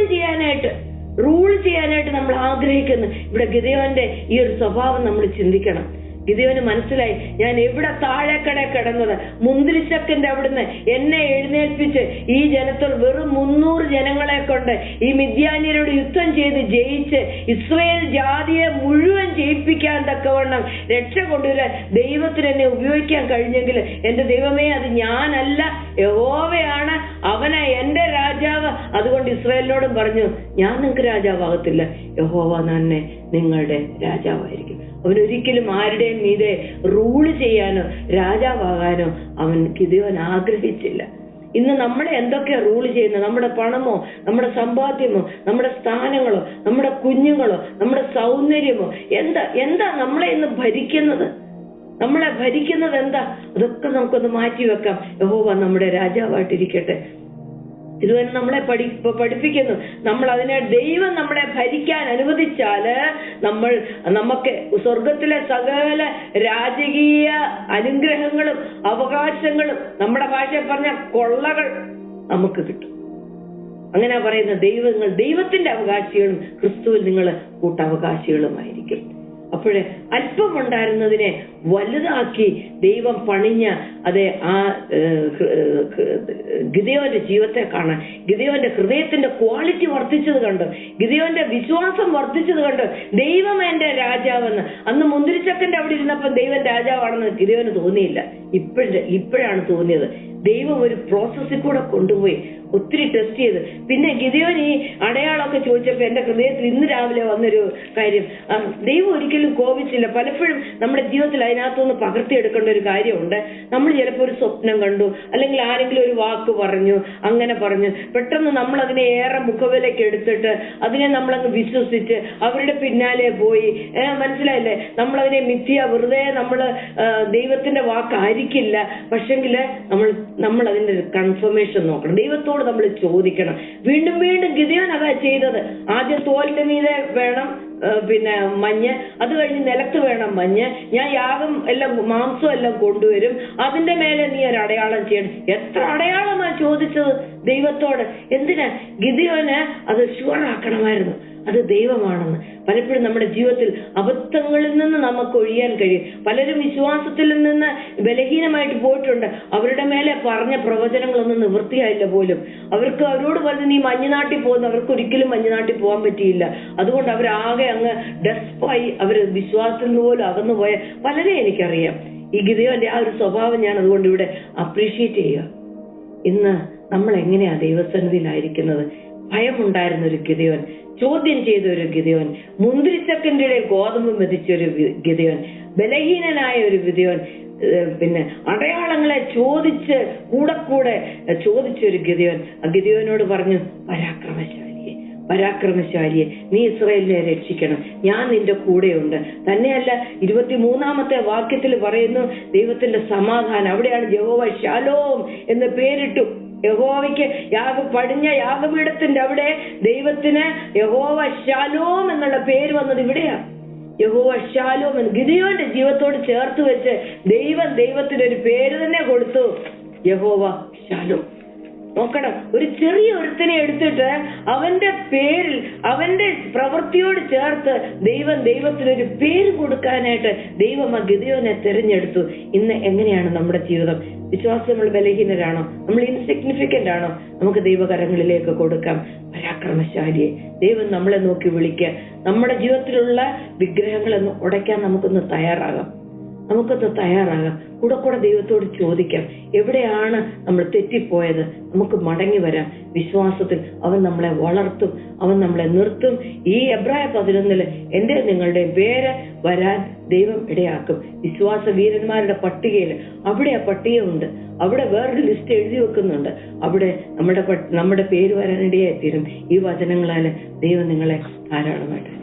ചെയ്യാനായിട്ട് നമ്മൾ ആഗ്രഹിക്കുന്നു. ഇവിടെ ഗിദെയോന്റെ ഈ ഒരു സ്വഭാവം നമ്മൾ ചിന്തിക്കണം. ഗിദെയോന് മനസ്സിലായി, ഞാൻ എവിടെ താഴെക്കടെ കിടന്നത്, മുന്തിരിച്ചക്കിന്റെ അവിടുന്ന് എന്നെ എഴുന്നേൽപ്പിച്ച് ഈ ജനത്തിൽ വെറും 300 ജനങ്ങളെ കൊണ്ട് ഈ മിദ്യാന്യരോട് യുദ്ധം ചെയ്ത് ജയിച്ച് ഇസ്രായേൽ ജാതിയെ മുഴുവൻ ജയിപ്പിക്കാൻ തക്കവണ്ണം രക്ഷ കൊണ്ടുവരാൻ ദൈവത്തിന് എന്നെ ഉപയോഗിക്കാൻ കഴിഞ്ഞെങ്കിൽ എന്റെ ദൈവമേ, അത് ഞാനല്ല, യഹോവയാണ്, അവനാ എന്റെ രാജാവ്. അതുകൊണ്ട് ഇസ്രായേലിനോടും പറഞ്ഞു, ഞാൻ നിങ്ങൾക്ക് രാജാവാകത്തില്ല, യഹോവ തന്നെ നിങ്ങളുടെ രാജാവായിരിക്കും. അവനൊരിക്കലും ആരുടെയും മീതെ റൂള് ചെയ്യാനോ രാജാവാകാനോ ഗിദെയോൻ ആഗ്രഹിച്ചില്ല. ഇന്ന് നമ്മളെ എന്തൊക്കെയാ റൂൾ ചെയ്യുന്നത്? നമ്മുടെ പണമോ, നമ്മുടെ സമ്പാദ്യമോ, നമ്മുടെ സ്ഥാനങ്ങളോ, നമ്മുടെ കുഞ്ഞുങ്ങളോ, നമ്മുടെ സൗന്ദര്യമോ, എന്താ നമ്മളെ ഇന്ന് ഭരിക്കുന്നത്? നമ്മളെ ഭരിക്കുന്നത് എന്താ? അതൊക്കെ നമുക്കൊന്ന് മാറ്റി വെക്കാം. യഹോവ നമ്മുടെ രാജാവായിട്ടിരിക്കട്ടെ. തിരുവൻ നമ്മളെ പഠിപ്പിക്കുന്നു, നമ്മൾ അതിനെ ദൈവം നമ്മളെ ഭരിക്കാൻ അനുവദിച്ചാല് നമുക്ക് സ്വർഗത്തിലെ സകല രാജകീയ അനുഗ്രഹങ്ങളും അവകാശങ്ങളും, നമ്മുടെ ഭാഷയിൽ പറഞ്ഞ കൊള്ളകൾ നമുക്ക് കിട്ടും. അങ്ങനെ പറയുന്ന ദൈവത്തിന്റെ അവകാശികളും ക്രിസ്തുവിൽ നിങ്ങൾ കൂട്ടവകാശികളുമായിരിക്കും. അപ്പോഴേ അല്പം ഉണ്ടായിരുന്നതിനെ വലുതാക്കി ദൈവം പണിഞ്ഞ ആ ഗിദെയോന്റെ ജീവിതത്തെ കാണാൻ, ഗിദെയോന്റെ ഹൃദയത്തിന്റെ ക്വാളിറ്റി വർദ്ധിച്ചത് കണ്ട്, ഗിദെയോന്റെ വിശ്വാസം വർദ്ധിച്ചത് കണ്ട് ദൈവം എന്റെ രാജാവെന്ന്. അന്ന് മുന്തിരിച്ചക്കന്റെ അവിടെ ഇരുന്നപ്പോൾ ദൈവം രാജാവാണെന്ന് ഗിദെയോന് തോന്നിയില്ല. ഇപ്പോഴാണ് തോന്നിയത്. ദൈവം ഒരു പ്രോസസ്സിൽ കൂടെ കൊണ്ടുപോയി ഒത്തിരി ടെസ്റ്റ് ചെയ്ത്. പിന്നെ ഗിദെയോൻ ഈ അടയാളമൊക്കെ ചോദിച്ചപ്പോ എന്റെ ഹൃദയത്തിൽ ഇന്ന് രാവിലെ വന്നൊരു കാര്യം, ദൈവം ഒരിക്കലും കോപിച്ചില്ല. പലപ്പോഴും നമ്മുടെ ജീവിതത്തിൽ അതിനകത്തുനിന്ന് പകർത്തിയെടുക്കേണ്ട ഒരു കാര്യമുണ്ട്. നമ്മൾ ചിലപ്പോൾ ഒരു സ്വപ്നം കണ്ടു, അല്ലെങ്കിൽ ആരെങ്കിലും ഒരു വാക്ക് പറഞ്ഞു, അങ്ങനെ പറഞ്ഞു, പെട്ടെന്ന് നമ്മൾ അതിനെ ഏറെ മുഖവിലേക്ക് എടുത്തിട്ട് അതിനെ നമ്മളങ്ങ് വിശ്വസിച്ച് അവരുടെ പിന്നാലെ പോയി. മനസ്സിലായില്ലേ? നമ്മളതിനെ വെറുതെ ദൈവത്തിന്റെ വാക്കായിരിക്കില്ല, പക്ഷെങ്കില് നമ്മൾ അതിന്റെ ഒരു കൺഫർമേഷൻ നോക്കണം. ദൈവത്തോട് നമ്മൾ ചോദിക്കണം. വീണ്ടും വീണ്ടും ഗിദെയോൻ അതാ ചെയ്തത്. ആദ്യം തോലിന്റെ മീതെ വേണം പിന്നെ മഞ്ഞ്, അത് കഴിഞ്ഞ് നിലത്ത് വേണം മഞ്ഞ്, ഞാൻ യാഗം എല്ലാം മാംസം എല്ലാം കൊണ്ടുവരും, അതിന്റെ മേലെ നീ ഒരു അടയാളം ചെയ്യണം. എത്ര അടയാളമാണ് ചോദിച്ചത് ദൈവത്തോട്? എന്തിനാ? ഗിദെയോന് അത് ഷുവറാക്കണമായിരുന്നു അത് ദൈവമാണെന്ന്. പലപ്പോഴും നമ്മുടെ ജീവിതത്തിൽ അബദ്ധങ്ങളിൽ നിന്ന് നമുക്ക് ഒഴിയാൻ കഴിയും. പലരും വിശ്വാസത്തിൽ നിന്ന് ബലഹീനമായിട്ട് പോയിട്ടുണ്ട്. അവരുടെ മേലെ പറഞ്ഞ പ്രവചനങ്ങളൊന്നും നിവൃത്തിയായില്ല പോലും. അവരോട് പറഞ്ഞ് നീ മഞ്ഞുനാട്ടിൽ പോകുന്നു, അവർക്ക് ഒരിക്കലും മഞ്ഞുനാട്ടിൽ പോകാൻ പറ്റിയില്ല. അതുകൊണ്ട് അവരാകെ അങ്ങ് ഡെസ്പായി, അവര് വിശ്വാസത്തിൽ നിന്ന് പോലും അകന്നു പോയ പലരെ എനിക്കറിയാം. ഈ ഗിദെയോന്റെ ആ ഒരു സ്വഭാവം ഞാൻ അതുകൊണ്ട് ഇവിടെ അപ്രീഷിയേറ്റ് ചെയ്യുക. ഇന്ന് നമ്മൾ എങ്ങനെയാ ദൈവസന്നിധിയിലായിരിക്കുന്നത്? ഭയമുണ്ടായിരുന്ന ഒരു ഗിദെയോൻ, ചോദ്യം ചെയ്ത ഒരു ഗിദെയോൻ, മുന്തിരിച്ചക്കിന്റെ ഇടയിൽ ഗോതമ്പ് മെതിച്ച ഒരു ഗിദെയോൻ, ബലഹീനനായ ഒരു ഗിദെയോൻ, പിന്നെ അടയാളങ്ങളെ കൂടെ ചോദിച്ചൊരു ഗിദെയോൻ. ആ ഗിദെയോനോട് പറഞ്ഞു, പരാക്രമശാലിയെ, നീ ഇസ്രായേലിനെ രക്ഷിക്കണം, ഞാൻ നിന്റെ കൂടെയുണ്ട്. തന്നെയല്ല, 23-ാമത്തെ വാക്യത്തിൽ പറയുന്നു ദൈവത്തിന്റെ സമാധാനം. അവിടെയാണ് യഹോവ ശാലോം എന്ന് പേരിട്ടു. യഹോവയ്ക്ക് പടിഞ്ഞ യാഗപീഠത്തിന്റെ അവിടെ ദൈവത്തിന് യഹോവ ശാലോം എന്നുള്ള പേര് വന്നത് ഇവിടെയാണ്. യഹോവ ശാലോം എന്ന് ഗിദെയോന്റെ ജീവിതത്തോട് ചേർത്ത് വെച്ച് ദൈവത്തിന് ഒരു പേര് തന്നെ കൊടുത്തു, യഹോവ ശാലോം. നോക്കണം, ഒരു ചെറിയ ഒരുത്തനെ എടുത്തിട്ട് അവന്റെ പേരിൽ, അവന്റെ പ്രവൃത്തിയോട് ചേർത്ത് ദൈവത്തിനൊരു പേര് കൊടുക്കാനായിട്ട് ദൈവം ആ ഗിദെയോനെ തിരഞ്ഞെടുത്തു. ഇന്ന് എങ്ങനെയാണ് നമ്മുടെ ജീവിതം? വിശ്വാസം നമ്മൾ ബലഹീനരാണോ? നമ്മൾ ഇൻസിഗ്നിഫിക്കന്റ് ആണോ? നമുക്ക് ദൈവകരങ്ങളിലേക്ക് കൊടുക്കാം. പരാക്രമശാലിയെ ദൈവം നമ്മളെ നോക്കി വിളിക്കുക. നമ്മുടെ ജീവിതത്തിലുള്ള വിഗ്രഹങ്ങളൊന്ന് ഉടയ്ക്കാൻ നമുക്കൊന്ന് തയ്യാറാകാം. കൂടെ ദൈവത്തോട് ചോദിക്കാം, എവിടെയാണ് നമ്മൾ തെറ്റിപ്പോയത്? നമുക്ക് മടങ്ങി വരാം. വിശ്വാസത്തിൽ അവൻ നമ്മളെ വളർത്തും, അവൻ നമ്മളെ നിർത്തും. ഈ എബ്രായ 11 എന്റെ നിങ്ങളുടെ പേര് വരാൻ ദൈവം ഇടയാക്കും. വിശ്വാസ വീരന്മാരുടെ പട്ടികയിൽ അവിടെ ആ പട്ടികയുണ്ട്. അവിടെ വേറൊരു ലിസ്റ്റ് എഴുതി വെക്കുന്നുണ്ട്. അവിടെ നമ്മുടെ പേര് വരാനിടയായി തീരും. ഈ വചനങ്ങളാല് ദൈവം നിങ്ങളെ ധാരാളമായിട്ട്